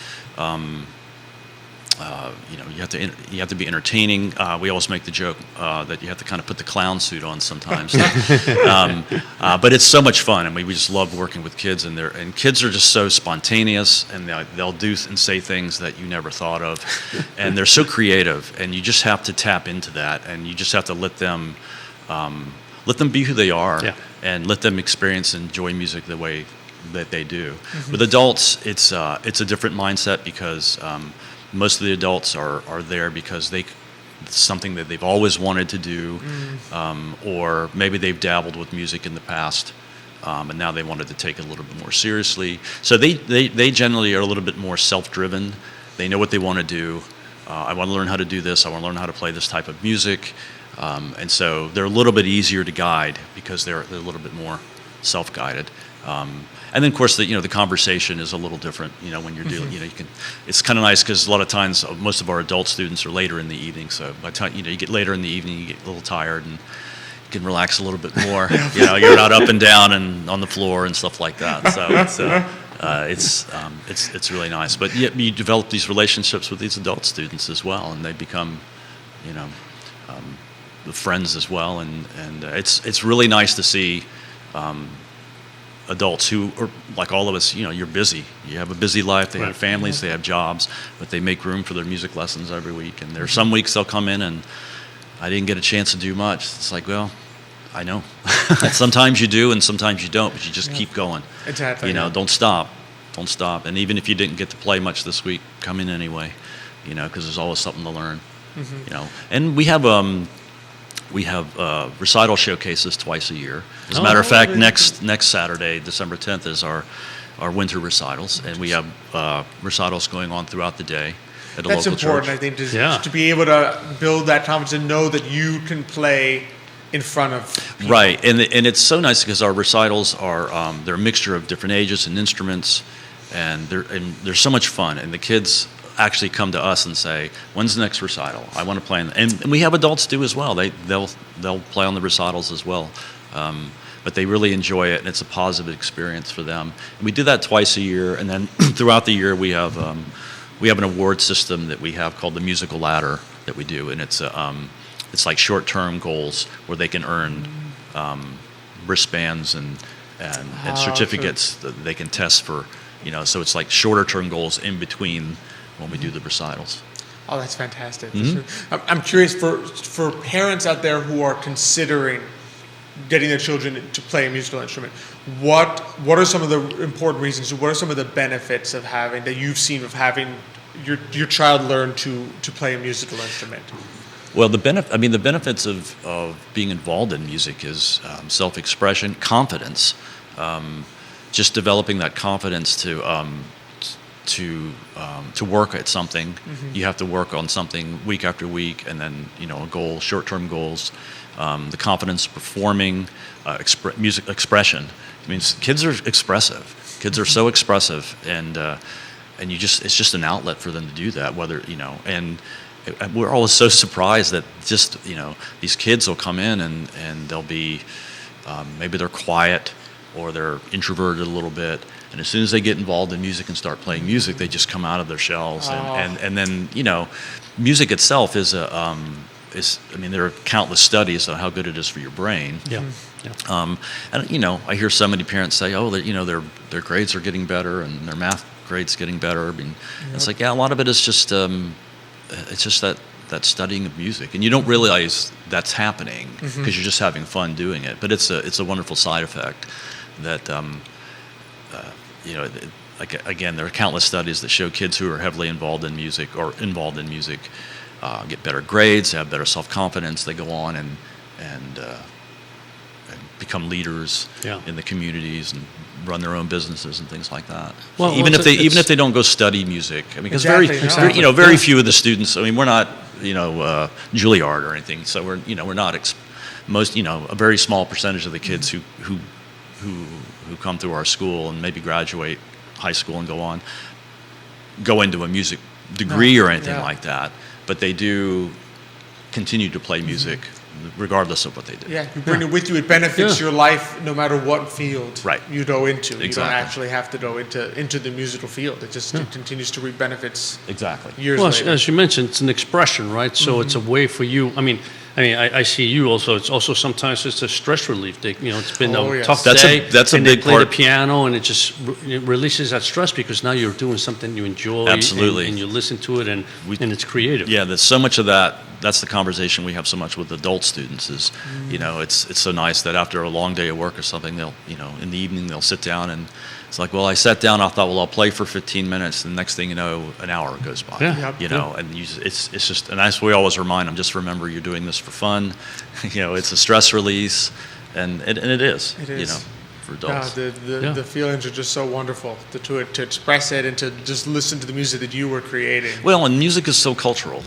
you have to be entertaining. We always make the joke that you have to kind of put the clown suit on sometimes. But it's so much fun, and we just love working with kids, and kids are just so spontaneous, and they'll do and say things that you never thought of, and they're so creative, and you just have to tap into that, and you just have to let them be who they are, and let them experience and enjoy music the way that they do. With adults, it's a different mindset because most of the adults are there because it's something that they've always wanted to do, or maybe they've dabbled with music in the past, and now they wanted to take it a little bit more seriously. So they generally are a little bit more self-driven. They know what they want to do. I want to learn how to do this. I want to learn how to play this type of music. And so they're a little bit easier to guide because they're a little bit more self-guided. And then, of course, the conversation is a little different. When you're dealing, it's kind of nice because a lot of times most of our adult students are later in the evening. So by the time you get later in the evening, you get a little tired and you can relax a little bit more. You're not up and down and on the floor and stuff like that. So it's really nice. But you develop these relationships with these adult students as well, and they become, friends as well. And it's really nice to see. Adults who are like all of us, you're busy. You have a busy life. They have families, they have jobs, but they make room for their music lessons every week. And there are some weeks they'll come in and I didn't get a chance to do much. It's like, well, I know. Sometimes you do and sometimes you don't, but you just keep going. Exactly. Don't stop. Don't stop. And even if you didn't get to play much this week, come in anyway, because there's always something to learn. And we have recital showcases twice a year. As a matter of fact, next Saturday, December 10th, is our winter recitals, and we have recitals going on throughout the day at a local church. That's important, I think, to be able to build that confidence and know that you can play in front of people. Right, and it's so nice because our recitals are they're a mixture of different ages and instruments, and they're so much fun, and the kids actually come to us and say, when's the next recital? I want to play and we have adults do as well. They'll play on the recitals as well. But they really enjoy it, and it's a positive experience for them. And we do that twice a year, and then throughout the year we have an award system that we have called the Musical Ladder that we do, and it's like short-term goals where they can earn wristbands and certificates that they can test for. So it's like shorter-term goals in between when we do the recitals. Oh, that's fantastic. I'm curious for parents out there who are considering getting their children to play a musical instrument. What are some of the important reasons? What are some of the benefits of having your child learn to play a musical instrument? Well, the benefits of being involved in music is self-expression, confidence, just developing that confidence to work at something. You have to work on something week after week, and then a goal, short-term goals. The confidence performing, music expression. I mean, kids are expressive. Kids are so expressive, and it's just an outlet for them to do that. And we're always so surprised that just these kids will come in and they'll be maybe they're quiet or they're introverted a little bit. And as soon as they get involved in music and start playing music, they just come out of their shells. And then, music itself there are countless studies on how good it is for your brain. Yeah. And, I hear so many parents say, their grades are getting better and their math grades getting better. I mean, it's like, yeah, a lot of it is just it's just that studying of music, and you don't realize that's happening because you're just having fun doing it. But it's a wonderful side effect that you know. Like, again, there are countless studies that show kids who are heavily involved in music get better grades, have better self-confidence. They go on and become leaders in the communities and run their own businesses and things like that. Well, even if they don't go study music, I mean, because very few of the students. I mean, we're not Juilliard or anything, so we're not a very small percentage of the kids who come through our school and maybe graduate high school and go into a music degree or anything like that, but they do continue to play music regardless of what they do. Yeah, you bring it with you. It benefits your life no matter what field you go into. Exactly. You don't actually have to go into the musical field. It just it continues to reap benefits. Exactly. Years later. As you mentioned, it's an expression, right? So it's a way for you. I see you also. It's also sometimes it's a stress relief. It's been a tough day. That's a and big they play part. the piano, and it releases that stress because now you're doing something you enjoy. Absolutely. And you listen to it, and it's creative. Yeah, there's so much of that. That's the conversation we have so much with adult students. Is it's so nice that after a long day of work or something, they'll in the evening they'll sit down and it's like, well, I sat down. I thought, well, I'll play for 15 minutes. And the next thing you know, an hour goes by. Yeah. And it's just, and that's what we always remind them. Just remember, you're doing this for fun. It's a stress release, and it is. It is. For adults. The feelings are just so wonderful to express it and to just listen to the music that you were creating. Well, and music is so cultural.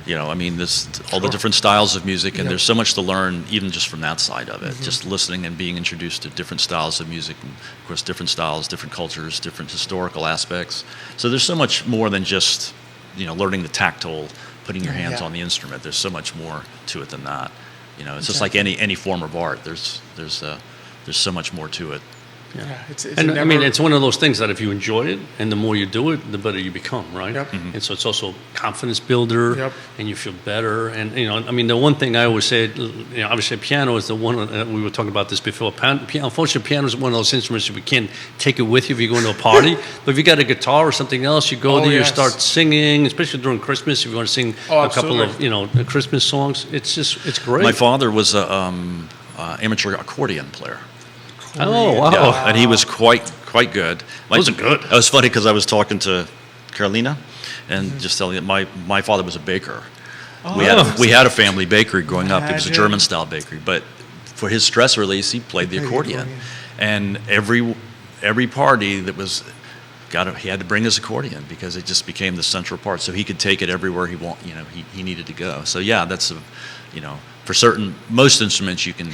There's all the different styles of music, and there's so much to learn even just from that side of it. Just listening and being introduced to different styles of music, and of course, different styles, different cultures, different historical aspects. So there's so much more than just, learning the tactile, putting your hands on the instrument. There's so much more to it than that. It's just like any form of art. There's so much more to it. Yeah, it's it's one of those things that if you enjoy it, and the more you do it, the better you become, right? Yep. And so it's also confidence builder, Yep. and you feel better. And the one thing I always say, obviously piano is the one. We were talking about this before. Unfortunately, piano is one of those instruments you can't take it with you if you go into a party. But if you got a guitar or something else, you go there, you start singing, especially during Christmas. If you want to sing a couple of Christmas songs, it's great. My father was a amateur accordion player. Oh, wow. Yeah, and he was quite good. Wasn't good. It was funny because I was talking to Carolina and just telling you my father was a baker. We had a family bakery growing up. It was a German-style bakery. But for his stress release, he played the accordion. And every party that was he had to bring his accordion because it just became the central part. So he could take it everywhere he needed to go. So yeah, that's for most instruments, you can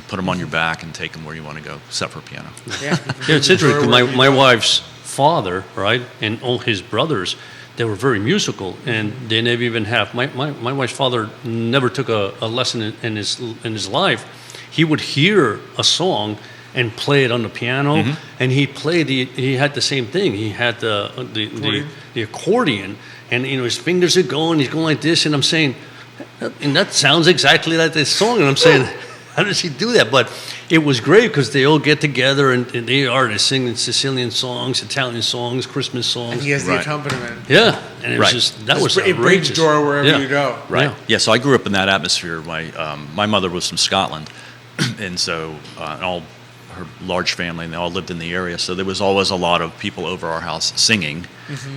put them on your back and take them where you want to go, except for piano. Yeah, it's interesting. My wife's father, right, and all his brothers, they were very musical, and they never even have. My wife's father never took a lesson in his life. He would hear a song and play it on the piano, and he had the same thing. He had the accordion, and his fingers are going. He's going like this, and I'm saying. And that sounds exactly like this song. And I'm saying, how does he do that? But it was great because they all get together and they are singing Sicilian songs, Italian songs, Christmas songs. And he has the accompaniment. Yeah. And it was just, that was it brings joy wherever you go. Right. Yeah, so I grew up in that atmosphere. My mother was from Scotland. And so all her large family, and they all lived in the area. So there was always a lot of people over our house singing,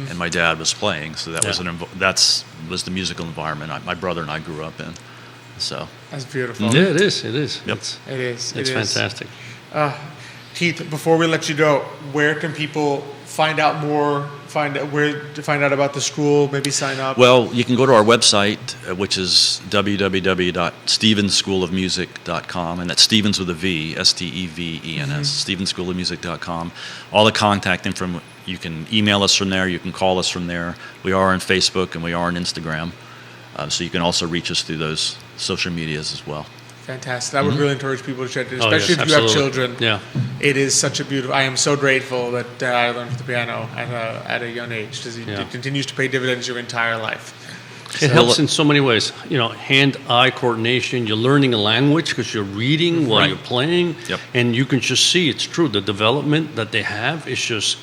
and my dad was playing. So that was the musical environment my brother and I grew up in. So that's beautiful. Yeah, it is. It is. Yep. It's fantastic. Keith, before we let you go, where can people find out more? Find out about the school, maybe sign up? Well, you can go to our website, which is www.stevenschoolofmusic.com, and that's Stevens with a V, Stevens, stevenschoolofmusic.com. All the contact info, you can email us from there, you can call us from there. We are on Facebook and we are on Instagram, so you can also reach us through those social medias as well. Fantastic. I would really encourage people to check it, especially if you have children. Yeah. It is such a beautiful. I am so grateful that I learned the piano at a young age because it continues to pay dividends your entire life. It helps in so many ways. Hand-eye coordination. You're learning a language because you're reading while you're playing, and you can just see it's true. The development that they have is just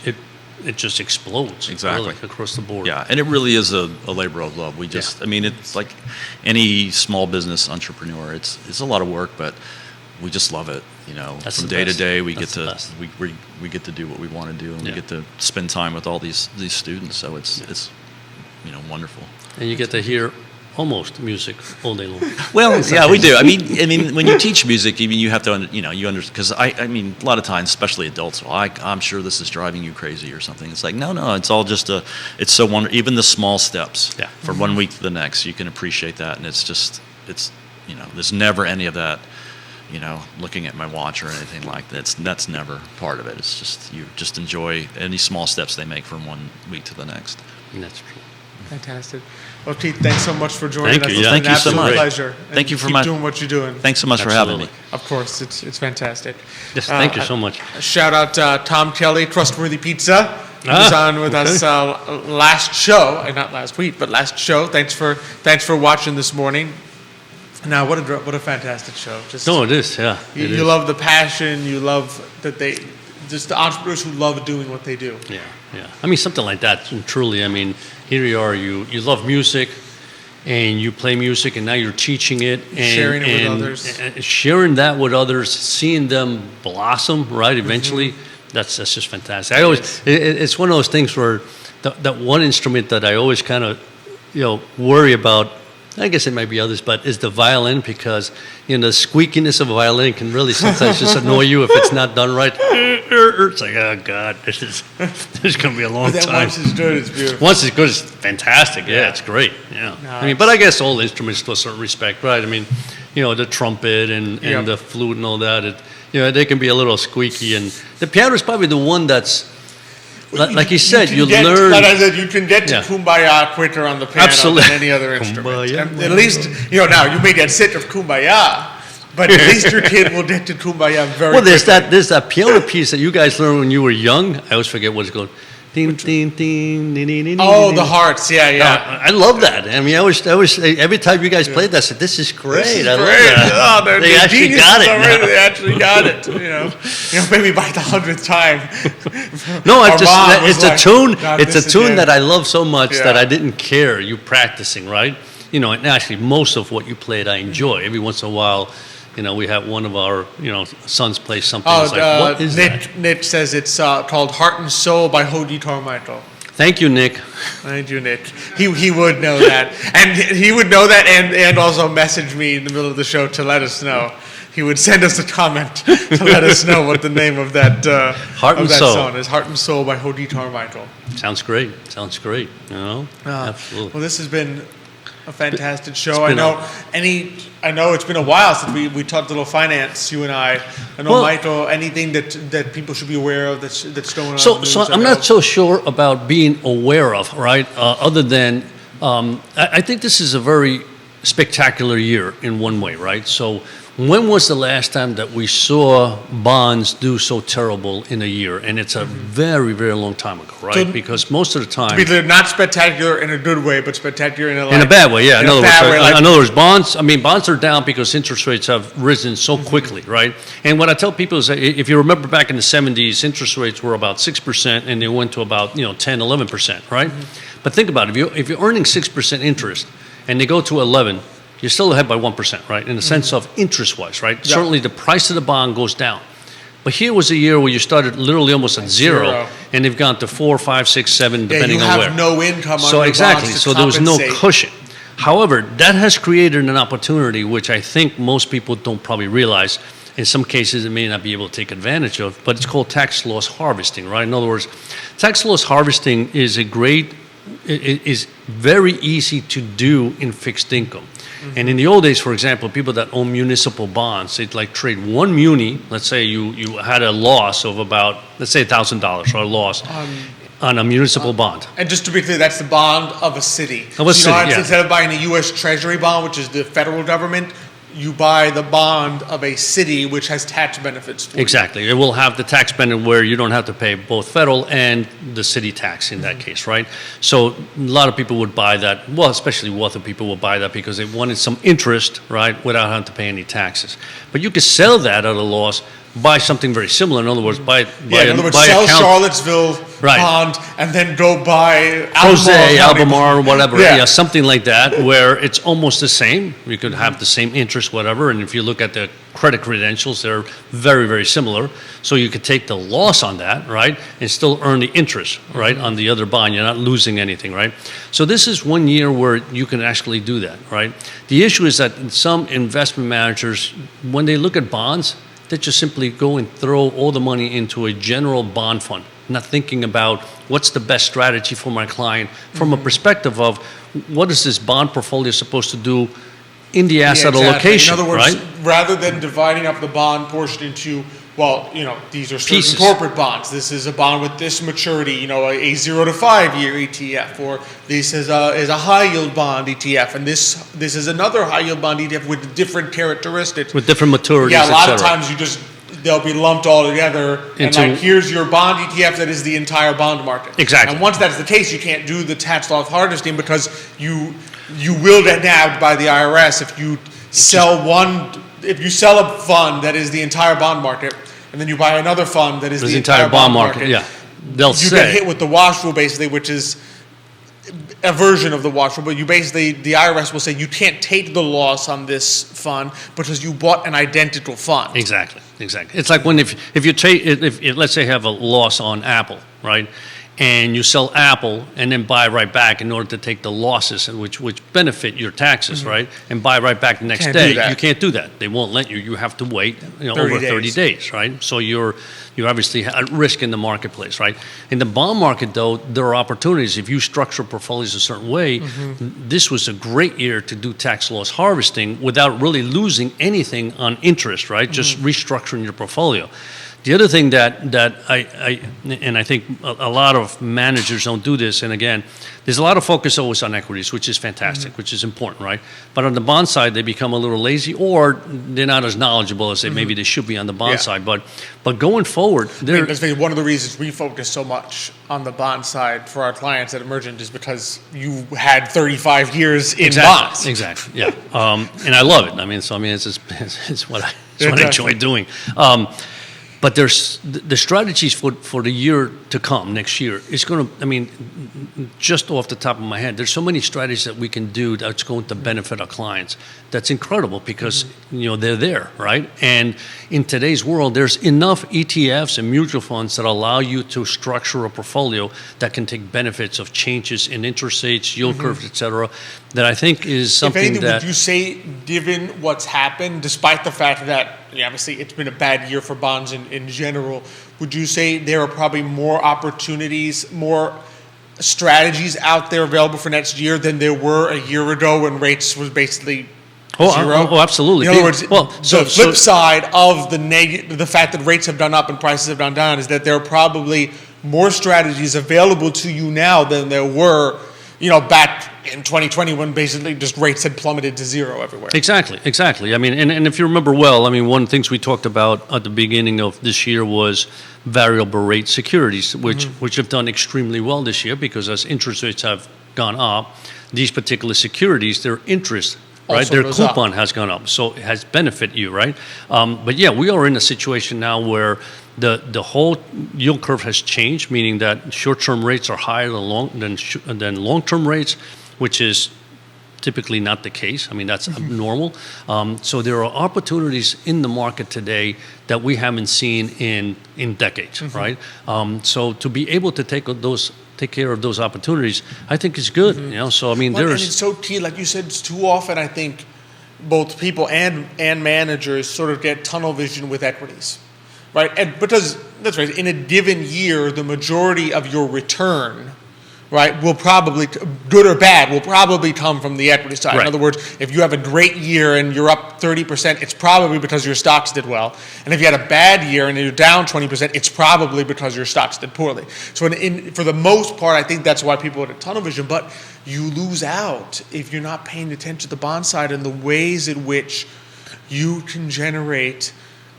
it just explodes. Exactly. Really, across the board. Yeah, and it really is a labor of love. We just, I mean, it's like any small business entrepreneur. It's a lot of work, but we just love it. You know, That's from the day to best. day, we That's get the to best. we get to do what we want to do, and Yeah. we get to spend time with all these students. So it's wonderful. And you get to hear almost music all day long. Well, yeah, we do. I mean, when you teach music, you have to, you understand, because I mean, a lot of times, especially adults, well, I'm sure this is driving you crazy or something. It's like, no, it's all just it's so wonderful. Even the small steps, Yeah. from one week to the next, you can appreciate that, and there's never any of that, looking at my watch or anything like that. That's never part of it. It's just, you just enjoy any small steps they make from one week to the next. And that's true. Fantastic. Well, Pete, thanks so much for joining Thank us. you. It's Yeah. been Thank you so an much. absolute pleasure. Thank you And for keep my- doing what you're doing. Thanks so much for having me. Absolutely. Of course, it's fantastic. Yes, thank you so much. Shout out Tom Kelly, Trustworthy Pizza. He was on with us last show, not last week, but last show. Thanks for watching this morning. Now, what a fantastic show! Just No, it is, yeah. you, it you is. love the passion. You love that just the entrepreneurs who love doing what they do. Yeah, yeah. I mean, something like that, truly. I mean, here you are, you love music, and you play music, and now you're teaching it. And Sharing it with and- others. and sharing that with others, seeing them blossom, right, eventually, that's just fantastic. I always, it's one of those things where that one instrument that I always kind of, worry about, I guess it might be others, but is the violin, because the squeakiness of a violin can really sometimes just annoy you if it's not done right. It's like, oh God, this is going to be a long But then time. once it's good, it's beautiful. Once it's good, it's fantastic. Yeah, it's great. Yeah. I mean, but I guess all instruments to a certain respect, right? I mean, the trumpet and Yep. the flute and all that, they can be a little squeaky. And the piano is probably the one that's, like you said, you learn. Like I said, you can get to Yeah. Kumbaya quicker on the piano Absolutely. than any other instrument. Kumbaya. And at least, now you may get sick of Kumbaya, but at least your kid will get to Kumbaya very Well, there's quickly. there's that piano piece that you guys learned when you were young. I always forget what it's called. Ding, ding, ding, ding, ding, ding, Oh, ding, the ding. hearts, yeah. I love that. I mean, I was every time you guys played that, I said, "This is great. This is I love great. that." Oh, they're They actually geniuses got it already. now. They actually got it. Maybe by the 100th time. No, Our it's mom was it's a like, tune. "Not It's a this tune again." that I love so much that Yeah. I didn't care you practicing, right? And actually, most of what you played, I enjoy. Every once in a while, we have one of our sons play something. Oh, It's like, what is that? Nick says it's called Heart and Soul by Hody Carmichael. Thank you, Nick. Thank you, Nick. He would know that, and he would know that, and also message me in the middle of the show to let us know. He would send us a comment to let us know what the name of that Heart and Soul. song is. Heart and Soul by Hody Carmichael. Sounds great. Sounds great. Absolutely. Well, this has been a fantastic show. been I know it's been a while since we talked a little finance, you and I. I know, Well- Michael, anything that people should be aware of that's going on. in So the news I'm that not helps? so sure about being aware of, right? Other than I think this is a very spectacular year in one way, right? So when was the last time that we saw bonds do so terrible in a year? And it's a very, very long time ago, right? So- Because most of the time. To be clear, not spectacular in a good way, but spectacular in In a bad way, yeah. In In a other words, bad way, like- in other words, bonds are down because interest rates have risen so quickly, right? And what I tell people is that if you remember back in the 70s, interest rates were about 6% and they went to about 10, 11%, right? But think about it, if you're earning 6% interest and they go to 11, you're still ahead by 1%, right? In the sense of interest-wise, right? Yeah. Certainly the price of the bond goes down. But here was a year where you started literally almost at zero, and they've gone to 4, 5, 6, 7, depending you on have where. no income on So your exactly, bonds to so there was no compensate. cushion. However, that has created an opportunity which I think most people don't probably realize. In some cases, it may not be able to take advantage of, but it's called tax loss harvesting, right? In other words, tax loss harvesting is is very easy to do in fixed income. And in the old days, for example, people that own municipal bonds, they'd like trade one muni. Let's say you had a loss of about, let's say $1,000 or a loss on a municipal bond. And just to be clear, that's the bond of a city. Of a So, city, yeah. Instead of buying a U.S. Treasury bond, which is the federal government, you buy the bond of a city which has tax benefits for you. Exactly. It will have the tax benefit where you don't have to pay both federal and the city tax in that case, right? So a lot of people would buy that, well, especially wealthy people will buy that because they wanted some interest, right, without having to pay any taxes. But you could sell that at a loss buy something very similar. In other words, buy In other words, buy sell account, Charlottesville Right. bond and then go buy Jose, County. Albemarle, whatever, Yeah. something like that, where it's almost the same. You could have the same interest, whatever, and if you look at the credit credentials, they're very, very similar. So you could take the loss on that, right, and still earn the interest, right, on the other bond. You're not losing anything, right? So this is 1 year where you can actually do that, right? The issue is that some investment managers, when they look at bonds, they just simply go and throw all the money into a general bond fund, not thinking about what's the best strategy for my client from a perspective of what is this bond portfolio supposed to do in the asset exactly. allocation, In other words, right? rather than dividing up the bond portion into, well, these are certain Pieces. corporate bonds. This is a bond with this maturity, a 0 to 5 year ETF, or this is a high yield bond ETF, and this is another high yield bond ETF with different characteristics. With different maturities, Yeah, a lot of et cetera. times they'll be lumped all together, and Into- here's your bond ETF that is the entire bond market. Exactly. And once that's the case, you can't do the tax loss harvesting because you will get nabbed by the IRS if you sell a fund that is the entire bond market, and then you buy another fund that is There's the entire bond market. yeah. They'll You say. get hit with the wash rule basically, which is a version of the wash rule, but the IRS will say you can't take the loss on this fund because you bought an identical fund. Exactly. It's like when if you take if let's say you have a loss on Apple, right, and you sell Apple and then buy right back in order to take the losses and which benefit your taxes, right, and buy right back the next Can't do day. that. You can't do that. They won't let you. You have to wait 30 over 30 days. days, right? So you're obviously at risk in the marketplace, right? In the bond market, though, there are opportunities. If you structure portfolios a certain way, this was a great year to do tax loss harvesting without really losing anything on interest, right? Just restructuring your portfolio. The other thing that I think a lot of managers don't do this, and again, there's a lot of focus always on equities, which is fantastic, which is important, right? But on the bond side, they become a little lazy, or they're not as knowledgeable as maybe they should be on the bond Yeah. side. But going forward, That's one of the reasons we focus so much on the bond side for our clients at Emergent is because you had 35 years in bonds. Exactly. Yeah. And I love it. It's what I enjoy doing. But there's the strategies for the year to come, next year. It's going to, just off the top of my head, there's so many strategies that we can do that's going to benefit our clients. That's incredible because, they're there, right? And in today's world, there's enough ETFs and mutual funds that allow you to structure a portfolio that can take benefits of changes in interest rates, yield curves, et cetera, that I think is something If anything, that... would you say, given what's happened, despite the fact that obviously it's been a bad year for bonds in general, would you say there are probably more opportunities, more strategies out there available for next year than there were a year ago when rates was basically zero? Oh, absolutely. In other words, so the flip side of the fact that rates have gone up and prices have gone down is that there are probably more strategies available to you now than there were, back in 2020 when basically just rates had plummeted to zero everywhere. Exactly. And if you remember well, one of the things we talked about at the beginning of this year was variable rate securities, which have done extremely well this year because as interest rates have gone up, these particular securities, their interest, right, Also their goes coupon has gone up, so it has benefit you, right? But yeah, we are in a situation now where the whole yield curve has changed, meaning that short-term rates are higher than long-term rates, which is typically not the case. That's abnormal. So there are opportunities in the market today that we haven't seen in decades, right? So to be able to take care of those opportunities, I think is good. So And it's so key, like you said, it's too often I think both people and managers sort of get tunnel vision with equities, right? And because that's right, in a given year, the majority of your return, right, will probably, good or bad, will probably come from the equity side. Right. In other words, if you have a great year and you're up 30%, it's probably because your stocks did well. And if you had a bad year and you're down 20%, it's probably because your stocks did poorly. So for the most part, I think that's why people get tunnel vision. But you lose out if you're not paying attention to the bond side and the ways in which you can generate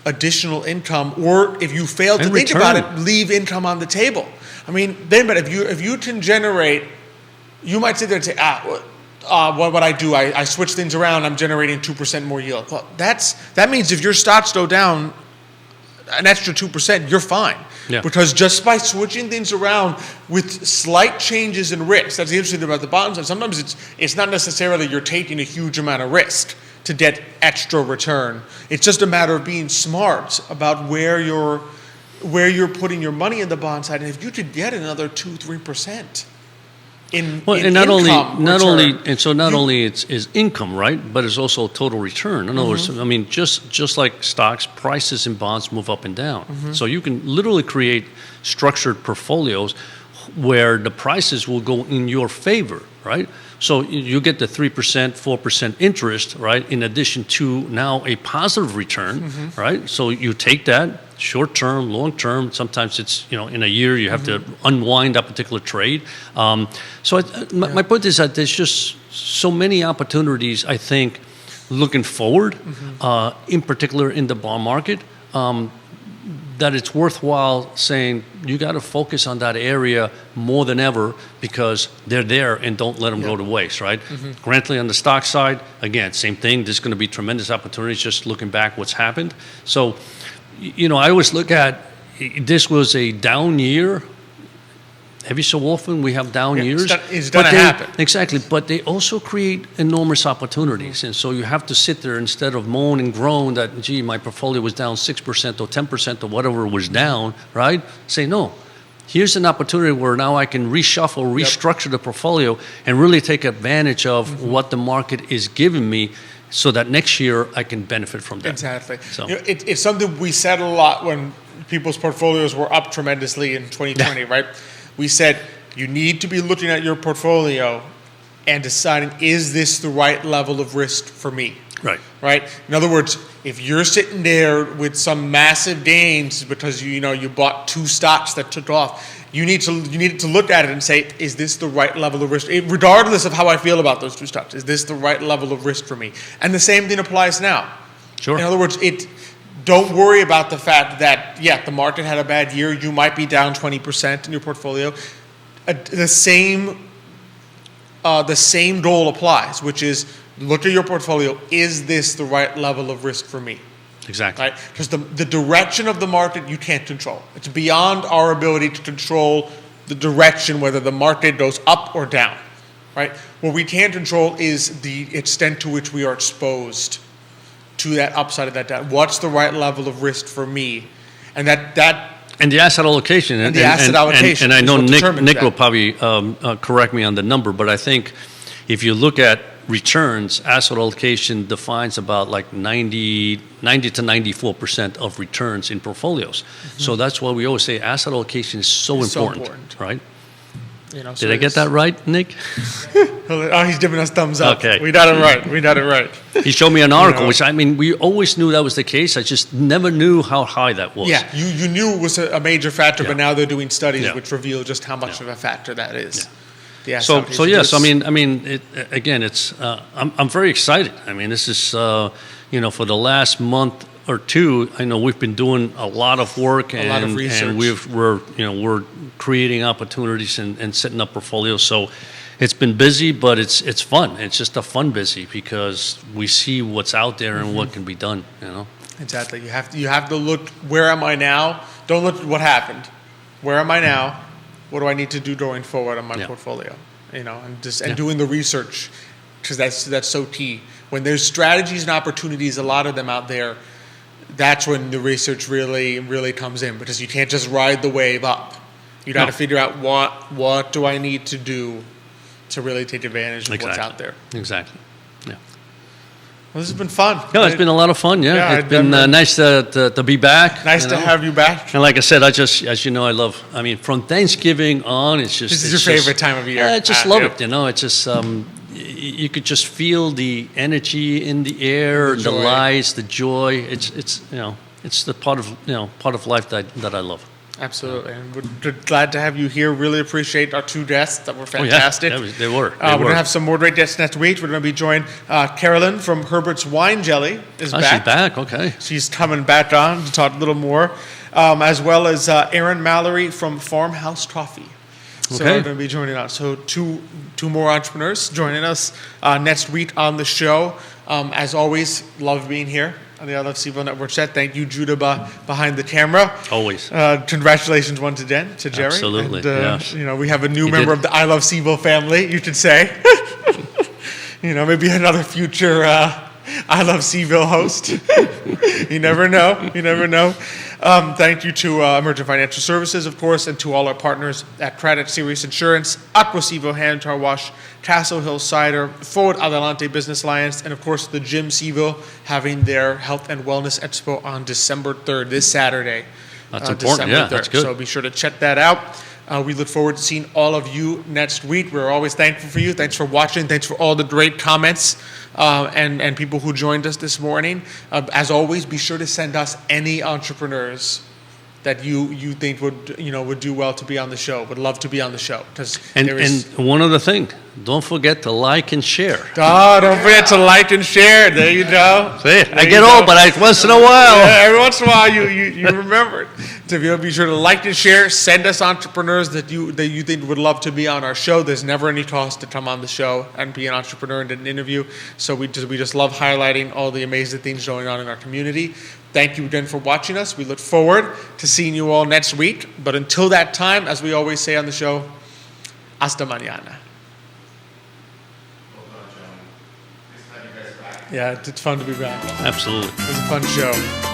additional income, or if you fail to think about it, leave income on the table. But if you can generate, you might sit there and say, what I do, I switch things around, I'm generating 2% more yield. Well, that means if your stocks go down an extra 2%, you're fine. Yeah. Because just by switching things around with slight changes in risk, that's the interesting thing about the bond side. Sometimes it's not necessarily you're taking a huge amount of risk to get extra return. It's just a matter of being smart about where you're putting your money in the bond side. And if you could get another 2-3% in and not income only it's income, right? But it's also total return. In other words, I mean, just like stocks, prices in bonds move up and down. So you can literally create structured portfolios where the prices will go in your favor, right? So you get the 3%, 4% interest, right? In addition to now a positive return, right? So you take that short term, long term. Sometimes it's, in a year you have to unwind that particular trade. My point is that there's just so many opportunities, I think, looking forward, in particular in the bond market, that it's worthwhile saying you got to focus on that area more than ever because they're there and don't let them go to waste, right? Granted, on the stock side, again, same thing. There's going to be tremendous opportunities just looking back what's happened. So, I always look at this was a down year. Every so often we have down years. It's going to happen. Exactly, but they also create enormous opportunities. And so you have to sit there instead of moan and groan that, gee, my portfolio was down 6% or 10% or whatever was down, right? Say, no, here's an opportunity where now I can reshuffle, restructure the portfolio and really take advantage of what the market is giving me so that next year I can benefit from that. Exactly. So. It's something we said a lot when people's portfolios were up tremendously in 2020, right? We said you need to be looking at your portfolio and deciding, is this the right level of risk for me? Right. Right? In other words, if you're sitting there with some massive gains because you bought 2 stocks that took off, you need to look at it and say, is this the right level of risk? Regardless of how I feel about those 2 stocks, is this the right level of risk for me? And the same thing applies now. Sure. In other words, don't worry about the fact that, the market had a bad year. You might be down 20% in your portfolio. The same goal applies, which is look at your portfolio. Is this the right level of risk for me? Exactly. Right? Because the direction of the market you can't control. It's beyond our ability to control the direction, whether the market goes up or down. Right? What we can control is the extent to which we are exposed to that upside of that down. What's the right level of risk for me? And and the asset allocation. And the asset allocation. And I know Nick will that. probably correct me on the number, but I think if you look at returns, asset allocation defines about like 90 to 94% of returns in portfolios. So that's why we always say asset allocation is so important, right? Did I get that right, Nick? Oh, he's giving us thumbs up. Okay. We got it right. He showed me an article, which we always knew that was the case. I just never knew how high that was. Yeah, you knew it was a major factor, but now they're doing studies Yeah. which reveal just how much of a factor that is. Yeah. So yes, I'm very excited. This is for the last month or two, I know we've been doing a lot of work a lot of research. And we're creating opportunities and setting up portfolios. So it's been busy, but it's fun. It's just a fun busy because we see what's out there and what can be done. Exactly. You have to look. Where am I now? Don't look at what happened. Where am I now? What do I need to do going forward on my portfolio? And doing the research, because that's so key. When there's strategies and opportunities, a lot of them out there, that's when the research really comes in, because you can't just ride the wave up. You got to figure out what do I need to do to really take advantage of what's out there. Exactly. Yeah. Well, this has been fun. Yeah, it's been a lot of fun. Yeah, it's been nice to be back. Nice to have you back. And like I said, as you know, I love. From Thanksgiving on, it's just. This is your favorite time of year. I just love it. It's just. You could just feel the energy in the air, the lights, the joy. It's the part of life that I love. Absolutely, and we're glad to have you here. Really appreciate our 2 guests that were fantastic. They were. We're going to have some more great guests next week. We're going to be joined. Carolyn from Herbert's Wine Jelly is back. She's back, okay. She's coming back on to talk a little more, as well as Aaron Mallory from Farmhouse Coffee. So Okay. are going to be joining us. So two more entrepreneurs joining us next week on the show. As always, love being here on the I Love CVille Network set. Thank you, Judah, behind the camera. Always. Congratulations once again to Jerry. Absolutely, And, yes. We have a new He member did. of the I Love CVille family, you should say. Maybe another future I Love CVille host. You never know. You never know. Thank you to Emergent Financial Services, of course, and to all our partners at Craddock Serious Insurance, Aqua CVille Hand Car Wash, Castle Hill Cider, Forward Adelante Business Alliance, and of course the Gym CVille having their Health and Wellness Expo on December 3rd, this Saturday. That's important. Yeah, that's good. So be sure to check that out. We look forward to seeing all of you next week. We're always thankful for you. Thanks for watching. Thanks for all the great comments and people who joined us this morning. As always, be sure to send us any entrepreneurs that you think would do well to be on the show, would love to be on the show. And one other thing, don't forget to like and share. Oh, don't forget to like and share. There you go. See, I There get you old, go. but once in a while. Yeah, every once in a while you remember it. So be sure to like and share. Send us entrepreneurs that you think would love to be on our show. There's never any cost to come on the show and be an entrepreneur and an interview. So we just love highlighting all the amazing things going on in our community. Thank you again for watching us. We look forward to seeing you all next week. But until that time, as we always say on the show, hasta mañana. Yeah, it's fun to be back. Absolutely. It was a fun show.